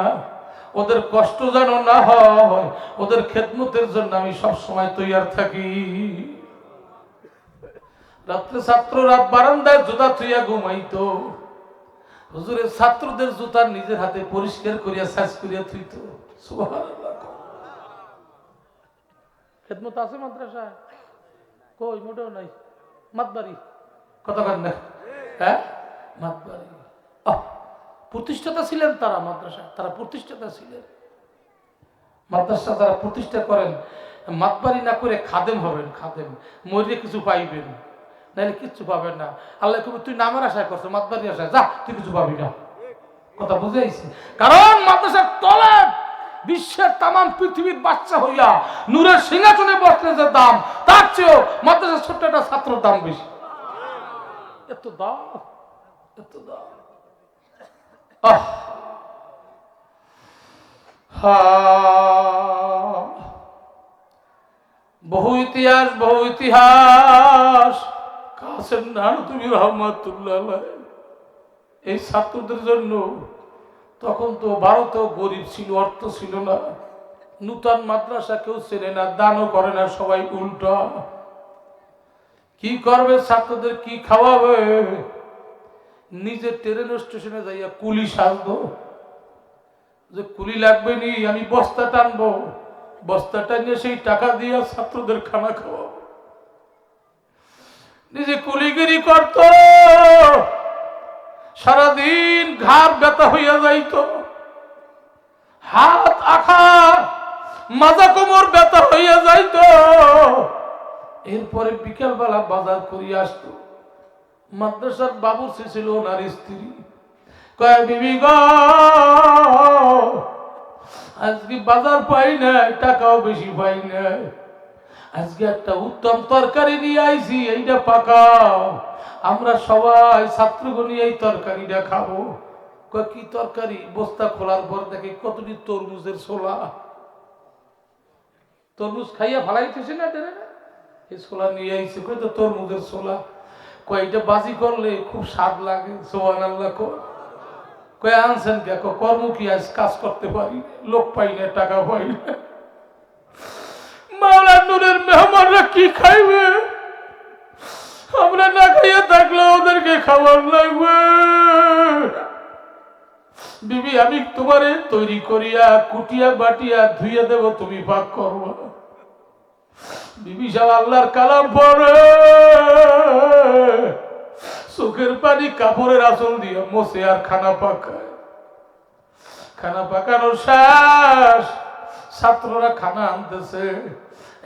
ওদের কষ্ট যেন না হয়, ওদের খেদমতের জন্য আমি সব সময় তৈয়ার থাকি। রাত্রে ছাত্ররা বারান্দায় জুতা থুইয়া ঘুমাইতো, হুজুরের ছাত্রদের জুতা নিজের হাতে পরিষ্কার করিয়া সাজ করিয়া থুইতো। সুবহানাল্লাহ। খেদমত আছে মাদ্রাসায়? কই, মোটেও নাই। মাতবাড়ি কথা বলেন না? হ্যাঁ, মাতবাড়ি প্রতিষ্ঠাতা ছিলেন তারা, মাদ্রাসা তারা প্রতিষ্ঠাতা ছিলেন। মাদ্রাসা তারা প্রতিষ্ঠা করেন, মাতবাড়ি না করে খাদেম হবেন। খাদেম মরিয়ে কিছু পাইবেন, নাহলে কিচ্ছু পাবেন না। আল্লাহ কবি তুই নামের আশায় করছো, মাতবাড়ি আশায় যা, তুই কিছু পাবি না। কথা বুঝেছি? কারণ মাদ্রাসার তলে বিশ্বের তাম পৃথিবীর বাচ্চা হইয়া নূরের সিংহাসনে বসলে যে দাম, তার চেয়েও মাদ্রাসার ছোট্ট একটা ছাত্রের দাম বেশি। এত দাম, এত দাম। বহু ইতিহাস, বহু ইতিহাস। কাসেম নানতুবি রহমাতুল্লাহ এই ছাত্রদের জন্য, তখন তো ভারত গরিব ছিল, অর্থ ছিল না, নূতন মাদ্রাসা কেউ চেনে না, দানও করে না, সবাই উল্টা। কি করবে ছাত্রদের, কি খাওয়াবে? নিজে ট্রেন স্টেশনে যাইয়া কুলি সাজবো, যে কুলি লাগবে নি, আমি বস্তা টানবো, বস্তা টানিয়ে সেই টাকা দিয়ে ছাত্রদের খানা খাওয়াবো। নিজে কুলিগিরি করত, সারাদিন ঘাড় ব্যথা হইয়া যাইত, হাত আখা মাজা কোমর ব্যথা হইয়া যাইত। এরপরে বিকেলবেলা বাজার করিয়া আসতো। মাদ্রাসার বাবুর্চি ছিল ওনার স্ত্রী। কয় বিবি গো, আজকে বাজার পাই নাই, টাকাও বেশি পাই নাই, আজকে একটা উত্তম তরকারি নিয়ে আইছি, এইটা পাকাও, আমরা সবাই ছাত্রগণ এই তরকারিটা খাবো। কয় কি তরকারি? বস্তা খোলার পর দেখে কতটি তরমুজের ছোলা। তরমুজ খাইয়া ফালাইতেছে না, এই ছোলা নিয়ে আইছে। কয় তো তরমুজের ছোলা। কয় এটা বাজি করলে খুব স্বাদ লাগে। সুবহানাল্লাহ। কয় আনছেন কে? কর্ম কি আজ কাজ করতে পারি, লোক পাই না, টাকা পাই না। মাওলা নূরের মেহমানরা কি খাইবে? আমরা না খাইয়া থাকলে ওদেরকে খাবার লাগবে। বিবি আমি তোমারে তৈরি করিয়া কুটিয়া বাটিয়া ধুইয়া দেব, তুমি পাক করবা। বিবি সাহেব আল্লাহর কালাম পড়ে, চোখের পানি কাপড়ের আঁচল দিয়ে মোছে আর খানা পাকায়। খানা পাকানোর শেষ, ছাত্ররা খানা আনতেছে।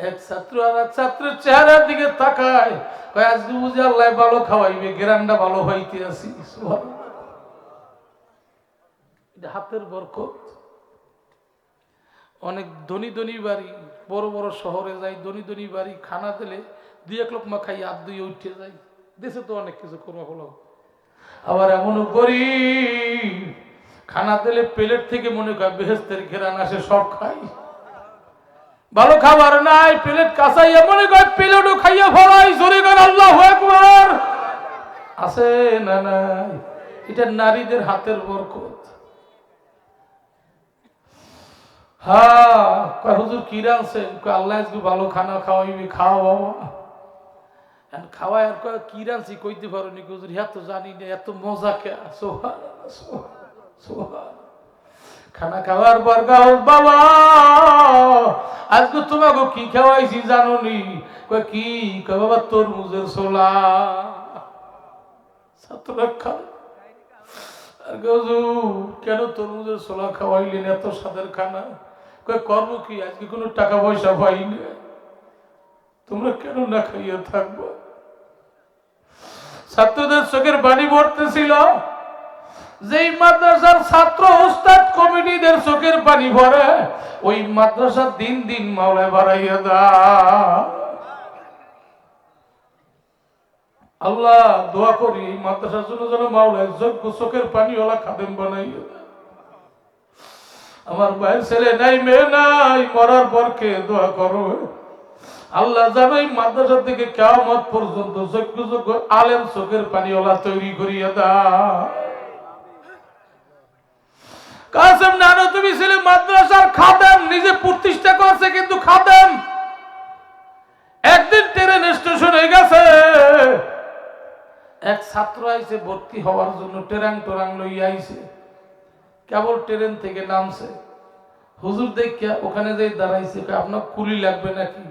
এক ছাত্র আর এক ছাত্রের চেহারার দিকে তাকায়, কয় আজকে বুঝি আল্লাহ ভালো খাওয়াইবে, গেরান্ডা ভালো হইতে আসি। হাতের বরকত। অনেক ধনী ধনী বাড়ি, বড় বড় শহরে যাই, ধনী ধনী বাড়ি, খানা দিলে 2-1 লোকমা খাই হাত দুই উঠে যায়। দেশে তো অনেক কিছু করবো হলো। আবার এমনও করি, খানা দিলে প্লেট থেকে মনে করে বেহেস্তের ঘেরান আসে, সব খাই। ভালো খাবার নাই, প্লেট কাঁচাইয়া মনে করে প্লেটও খাইয়া ফলাই। জোরে করে আল্লাহু আকবার। আছে না নাই? এটা নারীদের হাতের বরকত। হ্যাঁ, কয় হুজুর কি রাঁধছেন? কয় আল্লাহ আজকে ভালো খানা খাওয়াইবি, খাওয়া বাবা। খাওয়াই আর কয় কি রাঁধছি কইতে পারো নি হুজুর? হ্যাঁ তো জানি না, এত মজা কে। খানা খাওয়ার পর গাও বাবা আজকে তোমাকে কি খাওয়াইছি জানো নি? কয় কি? কয় বাবা তরমুজের ছোলা। ছাত্ররা খায়। কেন তরমুজের ছোলা খাওয়াইলেন? এত স্বাদের খানা। কয় করবো কি, আজকে কোনো টাকা পয়সা পাই না, তোমরা কেন না খাইয়া থাকবো? ছাত্রদের চোখের বাণী পড়তেছিল। যেই মাদ্রাসার ছাত্র উস্তাদ কমিটিদের চোখের পানি ভরে, ওই মাদ্রাসা দিন দিন মাওলায় বাড়াইয়া দেয়। আল্লাহ দোয়া করি এই মাদ্রাসার জন্য যেন মাওলায় যোগ্য চোখের পানিওয়ালা খাদেম বানাইয়া দেয়। আমার ভাইয়ের ছেলে নাই, মেয়ে নাই, মরার পর কে দোয়া করো? আল্লাহ জানো এই মাদ্রাসা থেকে কিয়ামত পর্যন্ত যোগ্য যোগ্য আলেম চোখের পানিওয়ালা তৈরি করিয়া দেয়। কাসেম নানো তুমি ছেলে মাদ্রাসার খাদেম, নিজে প্রতিষ্ঠা করছে কিন্তু খাদেম। একদিন ট্রেন স্টেশনে গেছে, এক ছাত্র আইছে ভর্তি হওয়ার জন্য, ট্রেন টোরাং লইয়া আইছে। কেবল ট্রেন থেকে নামছে, হুজুর দেখিয়া ওখানে যাই দাঁড়াইছে। আপনার কুলি লাগবে নাকি?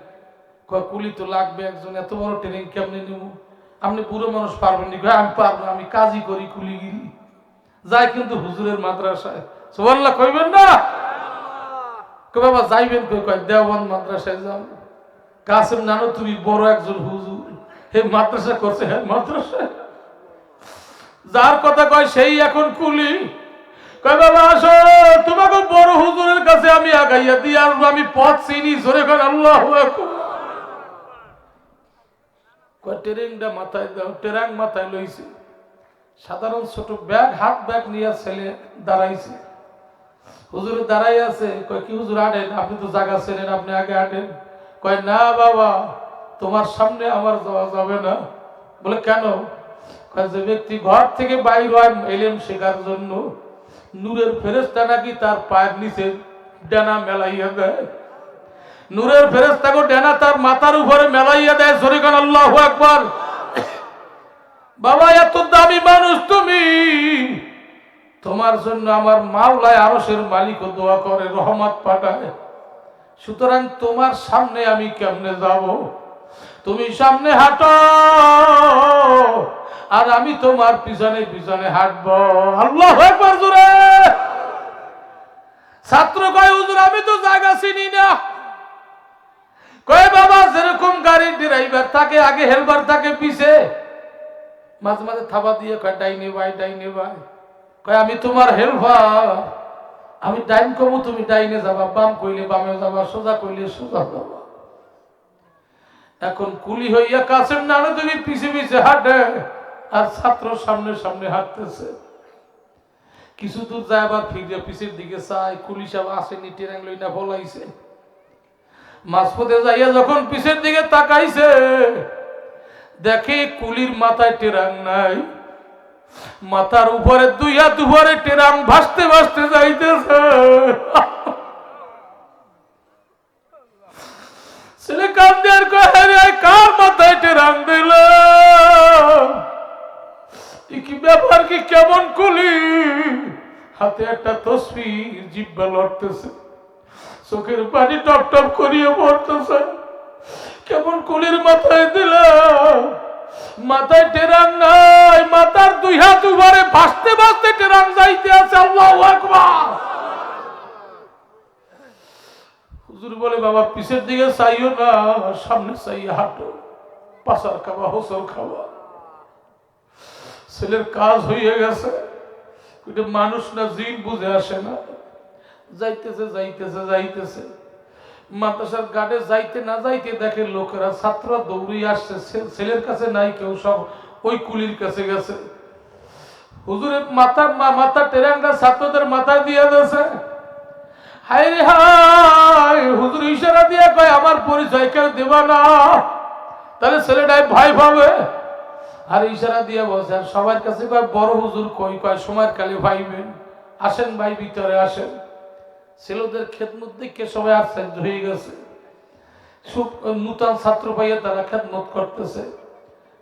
কয় কুলি তো লাগবে, একজন এত বড় ট্রেন কেমনে নিব? আপনি বুড়ো মানুষ পারবেন নি? আমি পারবো, আমি কাজই করি, কুলিগিরি যাই কিন্তু হুজুরের মাদ্রাসায়। সুবহানাল্লাহ কইবেন না? কয় বাবা যাইবেন কই? কয় দেওবন্দ মাদ্রাসায় যাও। কাসেম নানো তুমি বড় একজন হুজুর, হে মাদ্রাসা করছে, হ্যাঁ মাদ্রাসায় যার কথা কয় সেই এখন কুলি। কয় বাবা আসো, তোমাকে বড় হুজুরের কাছে আমি আগাইয়া দিয়ে আসবো, আমি পথ চিনি। জোরে কর আল্লাহু আকবার। কয় ট্রেনটা মাথায় দাও। ট্রেন মাথায় লইছে, সাধারণ ছোট ব্যাগ, হাত ব্যাগ নিয়ে ছেলে দাঁড়াইছে। হুজুর দাঁড়াই আছে। কয় কি হুজুর আটেন, আপনি তো জায়গা ছেলেন, আপনি আগে আটেন। কয় না বাবা, তোমার সামনে আমার যাওয়া যাবে না। বলে কেন? কয় যে ব্যক্তি ঘর থেকে বাইর হয় এলেম শেখার জন্য, নূরের ফেরেশতা নাকি তার পায়ের নিচে ডানা মেলাইয়া দেয়। নূরের ফেরেশতাকে ডানা তার মাথার উপরে মেলাইয়া দেয়। জোরে কান আল্লাহু আকবার। বাবা এত দামি মানুষ তুমি, তোমার জন্য আমার মাওলায় আরশের মালিকও দোয়া করে, রহমত পাঠায়। সুতরাং তোমার সামনে আমি কেমনে যাব? তুমি সামনে হাঁটো আর আমি তোমার পিছনে পিছনে হাঁটবো। আল্লাহু আকবার জোরে। ছাত্র কয় হুজুর আমি তো জায়গা চিনি না। কয় বাবা যেরকম গাড়ির ড্রাইভার থাকে আগে, হেলপার থাকে পিছে, মাঝে মাঝে থাবা দিয়ে কয় ডাইনে ভাই ডাইনে ভাই। কয় আমি তোমার হেলপার, আমি ডাইন কমু তুমি ডাইনে যাবা, বাম কইলে বামে যাবা, সোজা কইলে সোজা যাবা। এখন কুলি হইয়া কাসেম নানা তুমি পিছে পিছে হাঁটে আর ছাত্র সামনে সামনে হাঁটতেছে। কিছু দূর যায় আবার ফিরে পিছের দিকে চাই, কুলি সাহেব আসেনি, ট্রেন লইনা বলাইছে। মাঝপথে যাইয়া যখন পিছের দিকে তাকাইছে দেখে কুলির মাথায় টেরাং নাই, মাথার উপরে দুই হাত উপরে টেরাং ভাসতে ভাসতে যাইতেছে। ছেলে কান্দে আর কয় কার মাথায় টেরাং দিল, কি ব্যাপার, কি কেমন কুলি? হাতে একটা তসবিহ, জিহ্বা লড়তেছে, চোখের পানি টপ টপ করিয়ে পড়তেছে। কেমন কুলির মাথায় দিল, মাথায় টেরাং নাই, মাথার দুই হাত উপরে ভাসতে ভাসতে টেরাং যাইতে আছে। আল্লাহু আকবার। হুজুর বলে বাবা পিছের দিকে চাইও না, সামনে চাইয়া হাঁটো, পাশার খাওয়া হোসর খাওয়া। ছেলের কাজ হয়ে গেছে, মানুষ না জিন বুঝে আসে না। যাইতেছে যাইতেছে যাইতেছে, মাদ্রাসার গাড়ে যাইতে না যাইতে দেখে লোকেরা ছাত্ররা দৌড়িয়ে আসছে, ছেলের কাছে নাই কেউ, সব ওই কুলির কাছে গেছে। হুজুরের মাথা টেরাঙ্গা ছাত্রদের মাথা দিয়ে দিয়েছে। হায় রে হায়, হুজুর ইশারা দিয়ে কয় আমার পরিচয় কেউ দেবা না, তাহলে ছেলেটাই ভয় পাবে। আর ইশারা দিয়ে বলছে আর সবার কাছে কয় বড় হুজুর কই, কয় সময়ের কালে ভাইবেন, আসেন ভাই ভিতরে আসেন। ছেলেদের খেদমত দেখে সবাই আশ্চর্য হয়ে গেছে। নূতন ছাত্র পাইয়া তারা খেদমত করতেছে।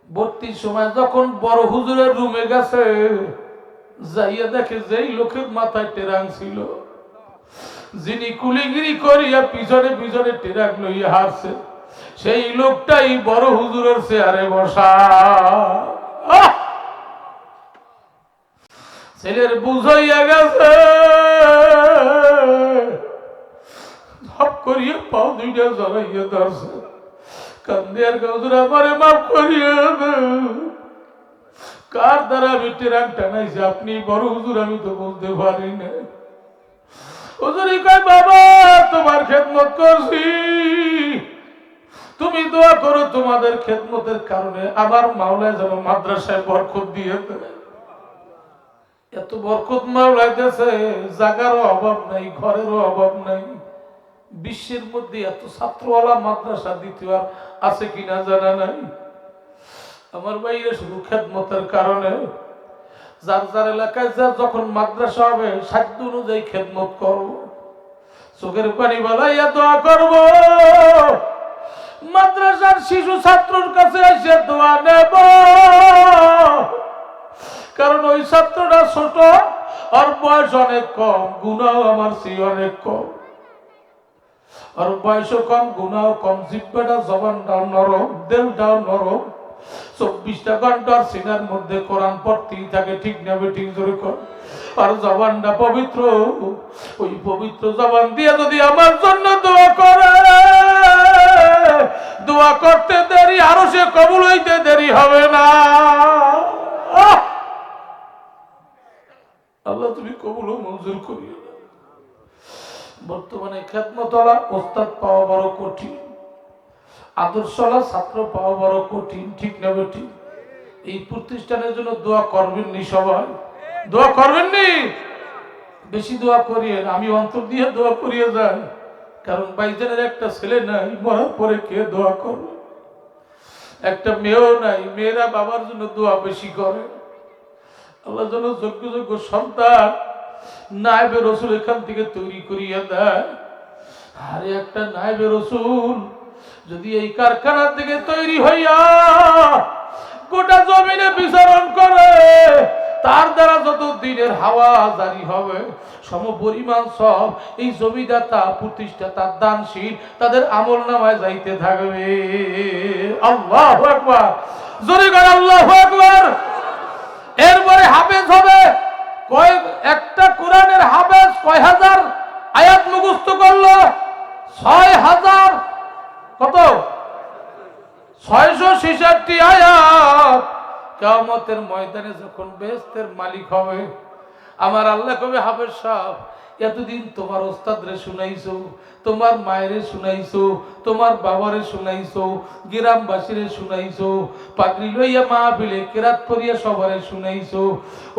ভর্তির সময় যখন বড় হুজুরের রুমে গেছে, যাইয়া দেখে যেই লোকের মাথায় টেরাং ছিল, যিনি কুলিগিরি করিয়া পিছনে পিছনে টেরাং লইয়া হারছে, সেই লোকটাই বড় হুজুরের চেয়ারে বসা। ছেলের বুঝাইয়া গেছে, ধপ করিয়ে পাও দুইটা জড়াইয়া ধরছে, কান্দে আর হুজুর আমারে মাফ করিয়া দেন, কার দ্বারা আমি টেরাং টানাইছি আপনি বড় হুজুর, আমি তো বলতে পারি না। হুজুরি কয় বাবা তোমার খেদমত করছি, তুমি দোয়া করো তোমাদের খেদমতের কারণে আমার মাওলায় যেন মাদ্রাসায় বরকত দিয়ে দেয়। এত বরকত মাওলায় দিয়েছে, জায়গারও অভাব নাই, ঘরেরও অভাব নাই। বিশ্বের মধ্যে এত ছাত্রওয়ালা মাদ্রাসা দ্বিতীয় আছে কিনা জানা নাই। আমার বাইরে শুধু খেদমতের কারণে, যার যার এলাকায় যা যখন মাদ্রাসা হবে সাধ্য অনুযায়ী খেদমত করবো, চোখের পানি বালাইয়া দোয়া করবো। মাদ্রাসার শিশু ছাত্রর কাছে এসে দোয়া নেব, কারণ ওই ছাত্রটা ছোট, আর বয়স অনেক কম, গুনাও আমার চেয়ে অনেক কম, আর বয়সও কম, গুনাও কম, জিব্বাটা জবানটাও নরম, দেলটাও নরম, 24টা ঘন্টার সিনার মধ্যে কোরআন পড়তেই থাকে, ঠিক না ঠিক জোরে কর। আর জবানটা পবিত্র, ওই পবিত্র জবান দিয়ে যদি আমার জন্য দোয়া করে, দোয়া করতে দেরি, আরো সে কবুল হইতে দেরি হবে না। আল্লাহ তুমি কবুল মঞ্জুর করিও। বর্তমানে খেদমতওয়ালা ওস্তাদ পাওয়া বড় কঠিন, আদর্শওয়ালা ছাত্র পাওয়া বড় কঠিন, ঠিক না ঠিক? এই প্রতিষ্ঠানের জন্য দোয়া করবেন নি সবাই, দোয়া করবেন নি, বেশি দোয়া করিয়ে, আমি অন্তর দিয়ে দোয়া করিয়ে যাই, কারণ বাইজানের একটা ছেলে নাই, মরার পরে কে দোয়া করবে? একটা মেয়েও নাই, মেয়েরা বাবার জন্য দোয়া বেশি করে। আল্লাহ যেন যোগ্য যোগ্য সন্তান নায়েবে রসুল এখান থেকে তৈরি করিয়া দেয়। আর একটা নায়েবে রসুল যদি এই কারখানার থেকে তৈরি হইয়া গোটা জমিনে বিচরণ করে, তার দ্বারা যত দিনের হাওয়া জারি হবে, সমপরিমাণ সব এই জমিদাতা প্রতিষ্ঠাতা দানশীল তাদের আমল নামায় যাইতে থাকবে। আল্লাহু আকবার, জোরে করে আল্লাহু আকবার। এরপরে হাফেজ হবে, একটা কোরআনের হাফেজ কয় হাজার আয়াত মুখস্থ করলো? ৬,০০০। কত? ৬৬৬ আয়াত। কিয়ামতের ময়দানে যখন বেহেশতের মালিক হবে, আমার আল্লাহ কবে, হাফেজ সাহেব এতদিন তোমার ওস্তাদরে শুনাইছো, তোমার মায়েরে শুনাইছো, তোমার বাবারে শুনাইছো, গ্রামবাসীরে শুনাইছো, পাগড়ি লইয়া মাহফিলে কেরাত পড়িয়া সবারে শুনাইছো।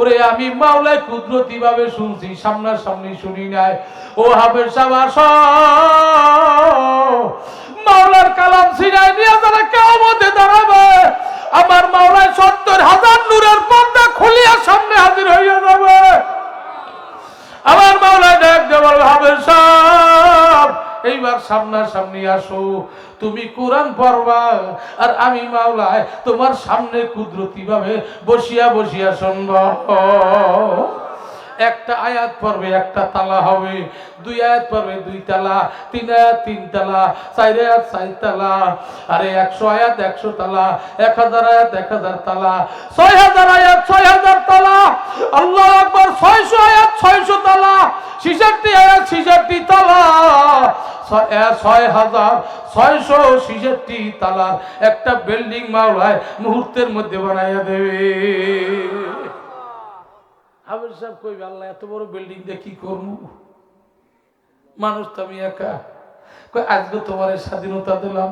ওরে আমি মাওলায় কুদরতি ভাবে শুনছি, সামনাসামনি শুনি নাই। ও হাফেজ সাহেব আসো, মাওলার কালাম সিনাই নিয়ে যারা কিয়ামতে দাঁড়াবে, আমার মাওলায় ৭০,০০০ নূরের পর্দা খুলিয়া সামনে হাজির হইয়া যাবে। আমার মাওলায় ডাক দিয়ে বলবে, হাফেজ সাহেব এইবার সামনাসামনি আসো, তুমি কোরআন পড়বা আর আমি মাওলায় তোমার সামনে কুদরতি ভাবে বসিয়া বসিয়া শুনব। একটা আয়াত পড়বে একটা তালা হবে, দুই আয়াত পড়বে দুই তালা, তিন আয়াত তিন তালা, চার আয়াত চার তালা, আরে ১০০ আয়াত ১০০ তালা, ১০০০ আয়াত ১০০০ তালা, ৬০০০ আয়াত ৬০০০ তালা। আল্লাহু আকবার। ৬০০ আয়াত ৬০০ তালা, ৬৬ আয়াত ৬৬ তালা, ৬৬৬৬ তালার একটা বিল্ডিং মাওলায় মুহূর্তের মধ্যে বানাইয়া দেবে। হাফেজ সাহেব কইবে, আল্লাহ এত বড় বিল্ডিং দিয়ে কি করবো, মানুষ তো আমি একা। কই আজকে তোমার স্বাধীনতা দিলাম,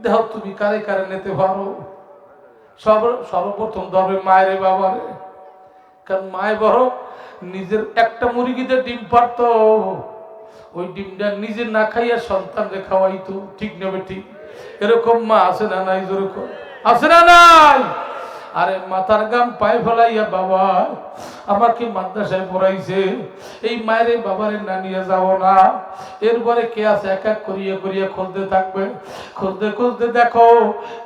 দেখো তুমি কারে কারে নিতে পারো। সর্বপ্রথম ধরবে মায়েরে বাবারে, কারণ মায়ে বড় নিজের একটা মুরগিতে ডিম পারত, ওই ডিমটা নিজে না খাইয়া সন্তানকে খাওয়াইতো। ঠিক নেবে ঠিক, এরকম মা আছে না নাই? যেরকম আছে না নাই? আরে মাথার গাম পায়ে ফেলাইয়া বাবা আমাকে মাদ্রাসায় পড়াইছে, এই মায়ের বাবারে না নিয়ে যাবো না। এরপরে কে আছে এক এক করিয়া করিয়া খুঁজতে থাকবে, খুঁজতে খুঁজতে দেখো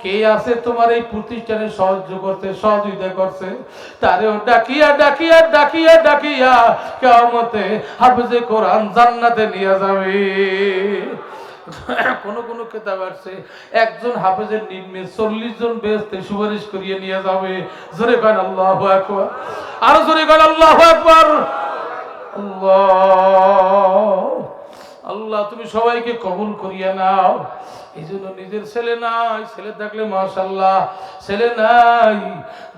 কে আছে তোমার এই প্রতিষ্ঠানে সাহায্য করতে, সহযোগিতা করছে, তারেও ডাকিয়া ডাকিয়া ডাকিয়া ডাকিয়া কিয়ামতে হাফেজে কোরআন জান্নাতে নিয়ে যাবে। কোন কোন কিতাব আছে একজন হাফেজের নিম্নে ৪০ জন বেহেশতে সুপারিশ করিয়ে নিয়ে যাবে। জোরে করেন আল্লাহু আকবার, আর জোরে করেন আল্লাহু আকবার। আল্লাহ আল্লাহ তুমি সবাইকে কবুল করিয়া নাও। এই জন্য নিজের ছেলে নাই, ছেলে থাকলে মাশাআল্লাহ, ছেলে নাই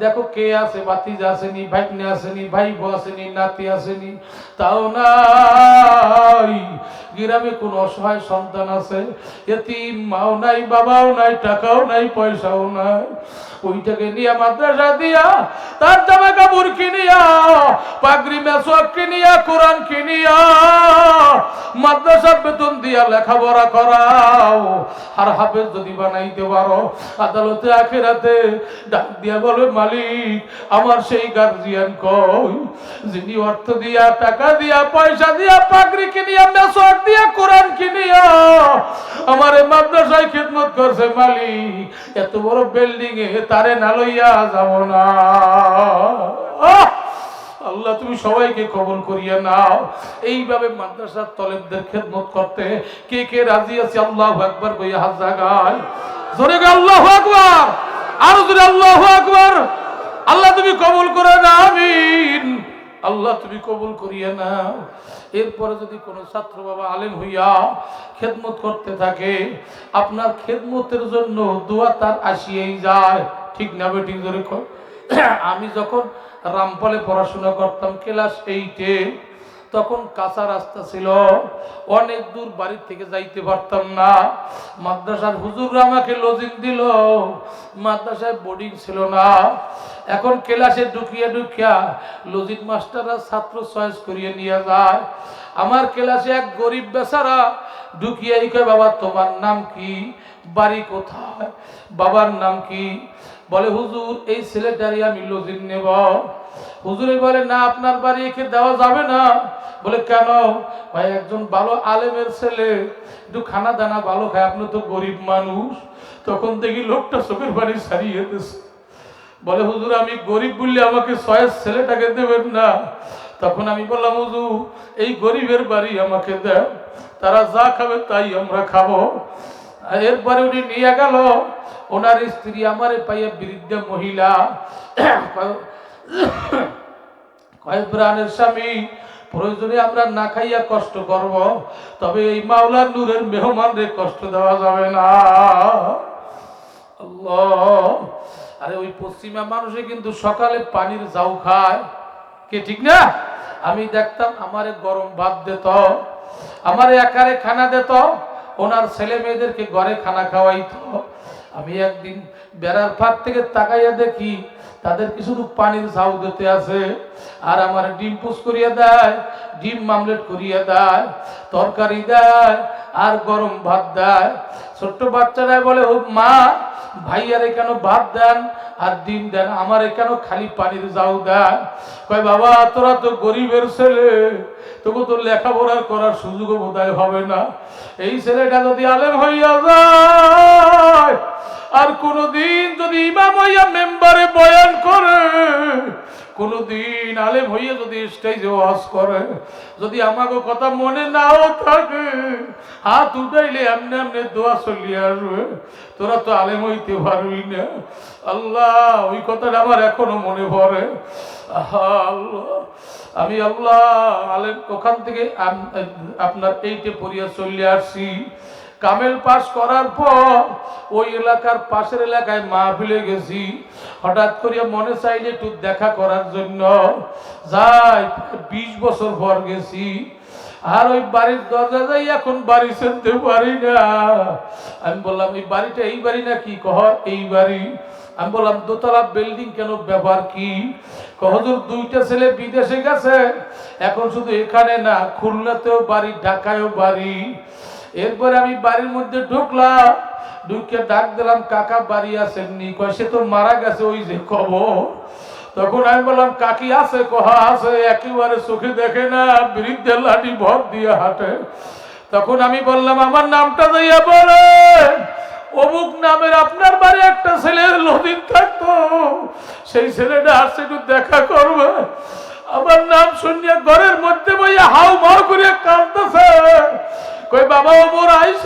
দেখো কে আছে, ভাতিজা আসেনি, ভাগ্নে আসেনি, ভাইবো আসেনি, নাতি আসেনি, তাও নাই। গ্রামে কোন অসহায় সন্তান আছে, এতিম মাও নাই, বাবাও নাই, টাকাও নাই, পয়সাও নাই, ওইটাকে নিয়ে মাদ্রাসা দিয়া তার জামা কাপড় কিনিয়া, পাগড়ি মেসওয়াক কিনিয়া, কোরআন কিনিয়া, মাদ্রাসার বেতন দিয়া লেখাপড়া করাও। আর হাফেজ যদি বানাইতে পারো, আদালতে আখিরাতে ডাক দিয়া বলে, মালিক আমার সেই গার্জিয়ান কই, যিনি অর্থ দিয়া, টাকা দিয়া, পয়সা দিয়া, পাগড়ি কিনিয়া, মেসওয়াক দিয়া, কোরআন কিনিয়া আমারে মাদ্রাসায় খিদমত করছে, মালিক এত বড় বিল্ডিং এ তারে না লইয়া যাব না। আল্লাহ তুমি সবাইকে কবুল করিয়া নাও। এইভাবে মাদ্রাসার তলেবদের খেদমত করতে কে কে রাজি আছে? আল্লাহু আকবার কইয়া হাত জাগায়, জোরে গো আল্লাহু আকবার, আর জোরে আল্লাহু আকবার। আল্লাহ তুমি কবুল করে নাও, আমিন। আল্লাহ তুমি কবুল করিয়া নাও। এরপরে যদি কোনো ছাত্র বাবা আলেম হইয়া খেদমত করতে থাকে, আপনার খেদমতের জন্য দোয়া তার আসিয়েই যায়। ঠিক না বেঠিক? জোরে কর। আমি যখন রামপালে পড়াশোনা করতাম ক্লাস 8-এ, তখন কাঁচা রাস্তা ছিল, অনেক দূর বাড়ি থেকে যাইতে পারতাম না। মাদ্রাসার হুজুররা আমাকে লজিং দিল, মাদ্রাসায় বোর্ডিং ছিল না। এখন ক্লাসে ঢুকিয়া ঢুকিয়া লজিং মাস্টাররা ছাত্র চয়েস করিয়ে নিয়ে যায়। আমার ক্লাসে এক গরিব বেচারা ঢুকিয়াই কয়, বাবা তোমার নাম কি, বাড়ি কোথায়, বাবার নাম কি? বলে হুজুর এই ছেলেটারই আমি লজিং নেব। হুজুরে বলে, না আপনার বাড়ি একে দেওয়া যাবে না। বলে কেন? ভাই একজন ভালো আলেমের ছেলে, একটু খানা দানা ভালো খায়, আপনি তো গরিব মানুষ। তখন দেখি লোকটা চোখের বাড়ি ছাড়িয়ে দিয়েছে। বলে হুজুর আমি গরিব বললে আমাকে 6 ছেলেটাকে দেবেন না। তখন আমি বললাম হুজুর এই গরিবের বাড়ি আমাকে দেন, তারা যা খাবে তাই আমরা খাবো। এরপরে উনি নিয়ে গেল, ওনার স্ত্রী আমারে পাইয়া বৃদ্ধা মহিলা কয় প্রাণের স্বামী প্রয়োজনে আমরা না খাইয়া কষ্ট করব, তবে এই মাওলার নূরের মেহমানদের কষ্ট দেওয়া যাবে না। আল্লাহ। আরে ওই পশ্চিমা মানুষে কিন্তু সকালে পানির জাউ খায়, কে ঠিক না? আমি দেখতাম আমারে গরম ভাত দিত, আমারে একারে খানা দিত, ওনার ছেলে মেয়েদেরকে ঘরে খানা খাওয়াইতো। আমি একদিন বেড়ার ফাঁক থেকে তাকাইয়া দেখি তাদেরকে শুধু পানির ঝাউ দিতে আছে, আর আমার ডিম পুষ করিয়া দেয়, ডিম মামলেট করিয়া দেয়, তরকারি দেয়, আর গরম ভাত দেয়। ছোট্ট বাচ্চারা বলে ও মা ভাইয়ারে কেন ভাত দেন আর ডিম দেন, আমারে কেন খালি পানির ঝাউ দেন? কয় বাবা তোরা তো গরিবের ছেলে, তবু তো লেখাপড়া করার সুযোগও বোধহয় হবে না। এই ছেলেটা যদি আলেম হইয়া যায় আর কোনদিন যদি ইমাম হইয়া মেম্বারে বয়ান করে, কোনদিন আলেম হইয়া যদি স্টেজে ওয়াজ করে, যদি আমাকে কথা মনে নাও থাকে, হাত উঠাইলে এমনি এমনি দোয়া চলিয়ে আসবে, তোরা তো আলেম হইতে পারবি না। আল্লাহ ওই কথাটা আমার এখনো মনে পড়ে। আল্লাহ আমি আল্লাহ আলেম ওখান থেকে আপনার এইটে পড়িয়া চলে আসছি। কামেল পাস করার পর ওই এলাকার পাশের এলাকায় মাহফিলে গেছি, হঠাৎ করে মনে চাইলে একটু দেখা করার জন্য যাই। 20 বছর পর গেছি, আর ওই বাড়ির দরজা যাই এখন বাড়ি চিনতে পারি না। আমি বললাম এই বাড়িটা এই বাড়ি না কি? কহ এই বাড়ি। আমি বললাম দোতলা বিল্ডিং কেন, ব্যাপার কি? হুজুর 2টা ছেলে বিদেশে গেছে, এখন শুধু এখানে না খুলনাতেও বাড়ি, ঢাকায়ও বাড়ি। এরপরে আমি বাড়ির মধ্যে ঢুকলাম, ঢুকে ডাক দিলাম কাকা বাড়ি আসেননি? কয় সে তো মারা গেছে, ওই যে কবর। তখন আমি বললাম কাকি আছে? কহা আছে, একেবারে চোখে দেখে না, বৃদ্ধের লাঠি ভর দিয়ে হাঁটে। তখন আমি বললাম আমার নামটা যাইয়া বলে, অমুক নামের আপনার বাড়ি একটা ছেলের লদিন থাকতো, সেই ছেলেটা আসছে একটু দেখা করবে। আমার নাম শুনিয়া ঘরের মধ্যে বইয়া হাউ মাউ করে কাঁদতেছে। কই বাবা ওমর আইস,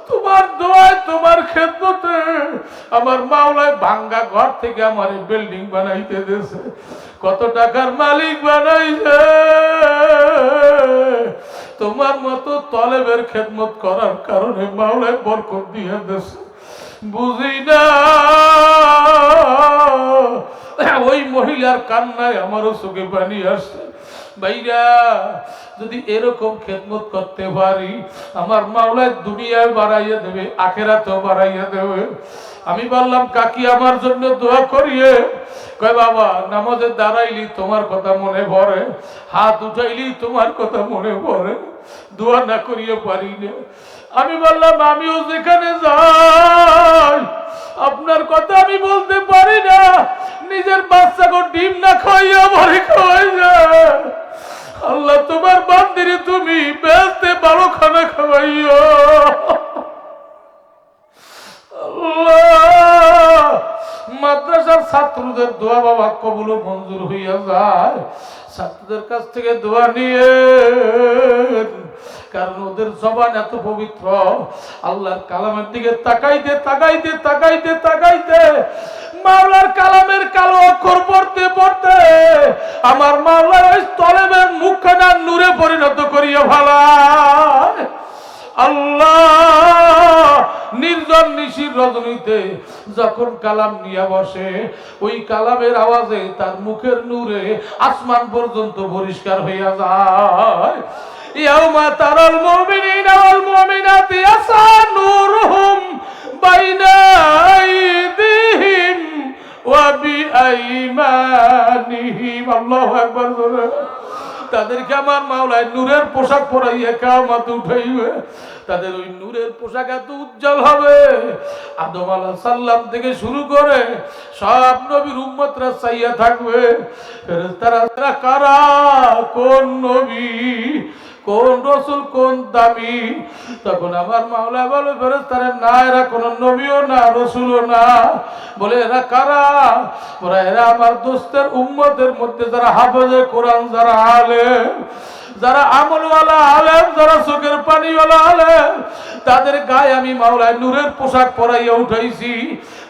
তোমার দোয়ায় তোমার খেদমতে আমার মাওলায় ভাঙ্গা ঘর থেকে আমার বিল্ডিং বানাইতে দিয়েছে। কত টাকার মালিক বানাইছে, তোমার মতো তলেবের খেদমত করার কারণে মাওলায় বরকত দিয়ে দিয়েছে। বুঝি না ওই মহিলার কান্নায় আমারও চোখে পানি আসছে। ভাইরা যদি এরকম খেদমত করতে পারি, আমার মাওলায় দুনিয়ায় বাড়াইয়া দেবে, আখেরাতেও বাড়াইয়া দেবে। আমি বললাম কাকি আমার জন্য দোয়া করিয়ে। কয় বাবা নামাজে দাঁড়াইলি তোমার কথা মনে পড়ে, হাত উঠাইলি তোমার কথা মনে পড়ে, দোয়া না করিয়ে পারি না। আমি বললাম আমিও যেখানে যাই আপনার কথা আমি বলতে পারি না, নিজের বাচ্চাকে ডিম না খাইয়া মরে খাওয়াই যায়। আল্লাহ তোমার বান্দিরে তুমি বেঁচতে ভালো খানা খাওয়াইও। আল্লাহ মাদ্রাসার ছাত্রদের দোয়া বাবা কবুল মঞ্জুর হইয়া যায়। ছাত্রদের কাছ থেকে দোয়া নিয়ে, কারণ ওদের জবান এত পবিত্র। আল্লাহর কালামের দিকে তাকাইতে তাকাইতে তাকাইতে তাকাইতে মাওলার কালামের কালো অক্ষর পড়তে পড়তে আমার মাওলার ওই তলেবের মুখখানা নূরে পরিণত করিয়া ফেলায়। আল্লাহ নির্জন নিশির রজনীতে যখন কালাম নিয়ে বসে, ওই কালামের আওয়াজে তার মুখের নূরে আসমান পর্যন্ত পরিষ্কার হইয়া যায়। ইয়াউমা তারাল মুমিনিনা ওয়াল মুমিনাতি ইয়াসা নূরুহুম বাইনা আইদিহিম ওয়া বিআইমানিহিম। আল্লাহু আকবার। তাদেরকে আমার মাওলায় নূরের পোশাক পরাইয়া কিয়ামতে উঠাইবে। তাদের ওই নূরের পোশাক এত উজ্জ্বল হবে, আদম আলাইহিস সালাম থেকে শুরু করে সব নবীর উম্মতরা চাইয়া থাকবে ফেরেশতারা কারা, কোন নবী, কোন রসুল, কোন দামি। তখন আমার মাওলা বলে ফেরেশতারা না, এরা কোন নবীও না, রসুলও না। বলে এরা কারা? বলে এরা আমার দোস্তের উম্মতের মধ্যে যারা হাফেজে কোরআন, যারা আলেম, যারা আমলওয়ালা আলেম, যারা চোখের পানিওয়ালা আলেম, তাদের গায়ে আমি মাওলায় নূরের পোশাক পরাইয়া উঠাইছি।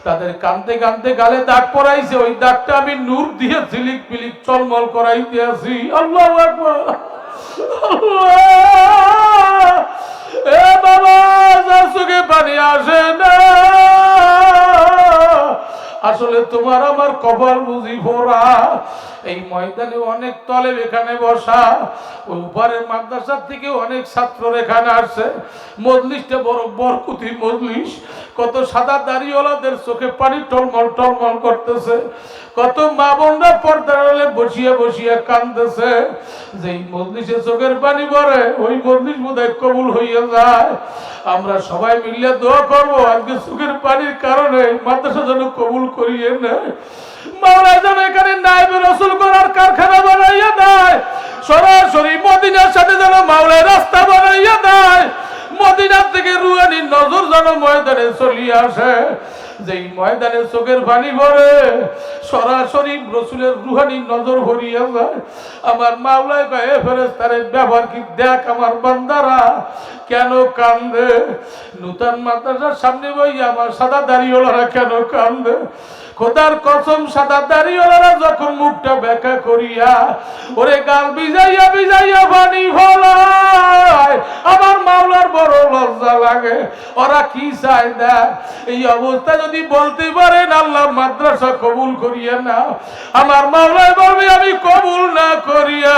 তাদের কান্দে কান্দে গালে দাগ পরাইছে, ওই দাগটা আমি নূর দিয়ে ঝিলিক বিলিক চলমল করাইতে আছি। আল্লাহু আকবার। এ বাবা, যার চোখে পানি আসে না, আসলে তোমার আমার কপাল বুঝি ভরা। এই ময়দানে অনেক তলেব এখানে বসা, ওই উপরের মাদ্রাসার থেকে অনেক ছাত্র এখানে আসছে। মজলিসটা বড় বরকতি মজলিস, কত সাদা দাড়িওয়ালাদের চোখে পানি টলমল টলমল করতেছে, কত মা বোনরা পর্দার আড়ালে বসিয়া বসিয়া কাঁদতেছে। যেই মজলিসে চোখের পানি পড়ে ওই মজলিস বোধহয় কবুল হইয়া যায়। আমরা সবাই মিলিয়ে দোয়া করবো আজকে চোখের পানির কারণে মাদ্রাসা যেন কবুল করিয়ে নেয়। মাওলা যেন এখানে নায়েবে রাসূল করার কারখানা বানাইয়া দেয়, সরাসরি মদিনার সাথে যেন মাওলায় রাস্তা বানাইয়া দেয়। মদিনা থেকে রুহানি নজর যেন ময়দানে চলিয়ে আসে, যেই ময়দানে চোখের পানি ভরে সরাসরি রসুলের রুহানি নজর ভরিয়া যায়। আমার মাওলায় কয়ে ফেরেশতারে ব্যবহার কি দেখ, আমার বান্দারা কেন কান্দে, নূতন মাদ্রাসার সামনে বইয়া আমার সাদা দাড়িওয়ালারা কেন কান্দে। খোদার কসম, সাদা দাড়িওয়ালারা যখন মুখটা ব্যাখ্যা করিয়া ওরে গাল ভিজাইয়া ভিজাইয়া পানি ফলায়, আমার মাওলার বড় লজ্জা লাগে। ওরা কি চায় দেখ, এই অবস্থা যদি বলতে পারেন আল্লাহ মাদ্রাসা কবুল করিয়া না, আমার মাওলায় বলবে আমি কবুল না করিয়া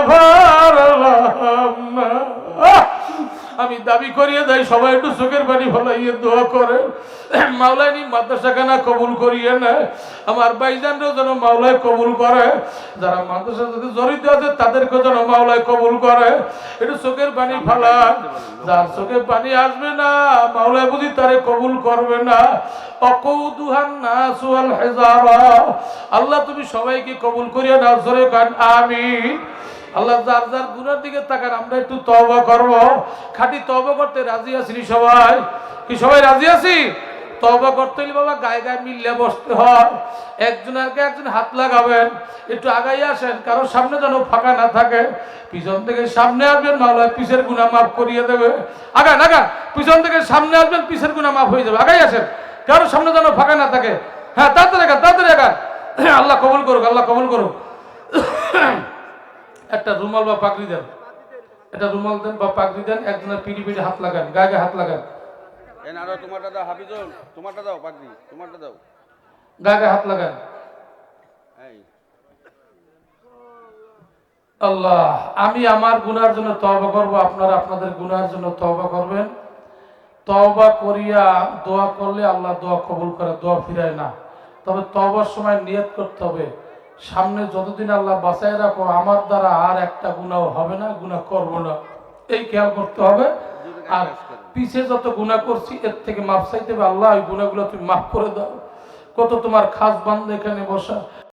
পারলাম না। আমি দাবি করিয়ে যাই, সবাই একটু চোখের পানি ফলাইয়ে দোয়া করে মাওলানি মাদ্রাসাখানা কবুল করিয়ে নেয়। আমার ভাইজানরাও যেন মাওলায় কবুল করে, যারা মাদ্রাসার সাথে জড়িত আছে তাদেরকেও যেন মাওলায় কবুল করে। একটু চোখের পানি ফেলান, যার চোখে পানি আসবে না মাওলায় বুঝি তারে কবুল করবে না। অকৌদুহান নাস ওয়াল হিজারা, আল্লাহ তুমি সবাইকে কবুল করিয়া নাও, জোরে কান আমিন। আল্লাহ যার যার গুনার দিকে তাকান, আমরা একটু তওবা করব। খাঁটি তওবা করতে রাজি আছি সবাই? কি সবাই রাজি আছি? তওবা করতে হলে বাবা গায়ে গায়ে মিললে বসতে হয়, একজন আগে একজন হাত লাগাবেন। একটু আগাই আসেন, কারো সামনে যেন ফাঁকা না থাকে। পিছন থেকে সামনে আসবেন, মাওলা পিছের গুনাহ মাফ করিয়ে দেবে। আগান আগান, পিছন থেকে সামনে আসবেন, পিছের গুনাহ মাফ হয়ে যাবে। আগাই আসেন, কারো সামনে যেন ফাঁকা না থাকে। হ্যাঁ, তাড়াতাড়ি আগান, তাড়াতাড়ি আগান। আল্লাহ কবুল করুক, আল্লাহ কবুল করুক। একটা রুমাল বা পাগড়ি দেন, একটা রুমাল দেন বা পাগড়ি দেন, একজনের পিঠে পিঠে হাত লাগান, গায়ে গায়ে হাত লাগান। তোমারটা দাও হাফিজুল, তোমারটা দাও পাগড়ি, তোমারটা দাও, গায়ে গায়ে হাত লাগান। আল্লাহ, আমি আমার গুনার জন্য তওবা করব, আপনারা আপনাদের গুনার জন্য তওবা করবেন। তওবা করিয়া দোয়া করলে আল্লাহ দোয়া কবুল করে, দোয়া ফিরায় না। তবে তওবার সময় নিয়ত করতে হবে, সামনে যতদিন আল্লাহ বাঁচায় রাখো আমার দ্বারা আর একটা গুনাহ হবে না, গুনাহ করব না, এই খেয়াল করতে হবে। আর পিছে যত গুনাহ করছি এর থেকে মাফ চাইতে হবে, আল্লাহ এই গুনাহগুলো তুমি মাফ করে দাও। কত তোমার খাস বান্দা এখানে বসা,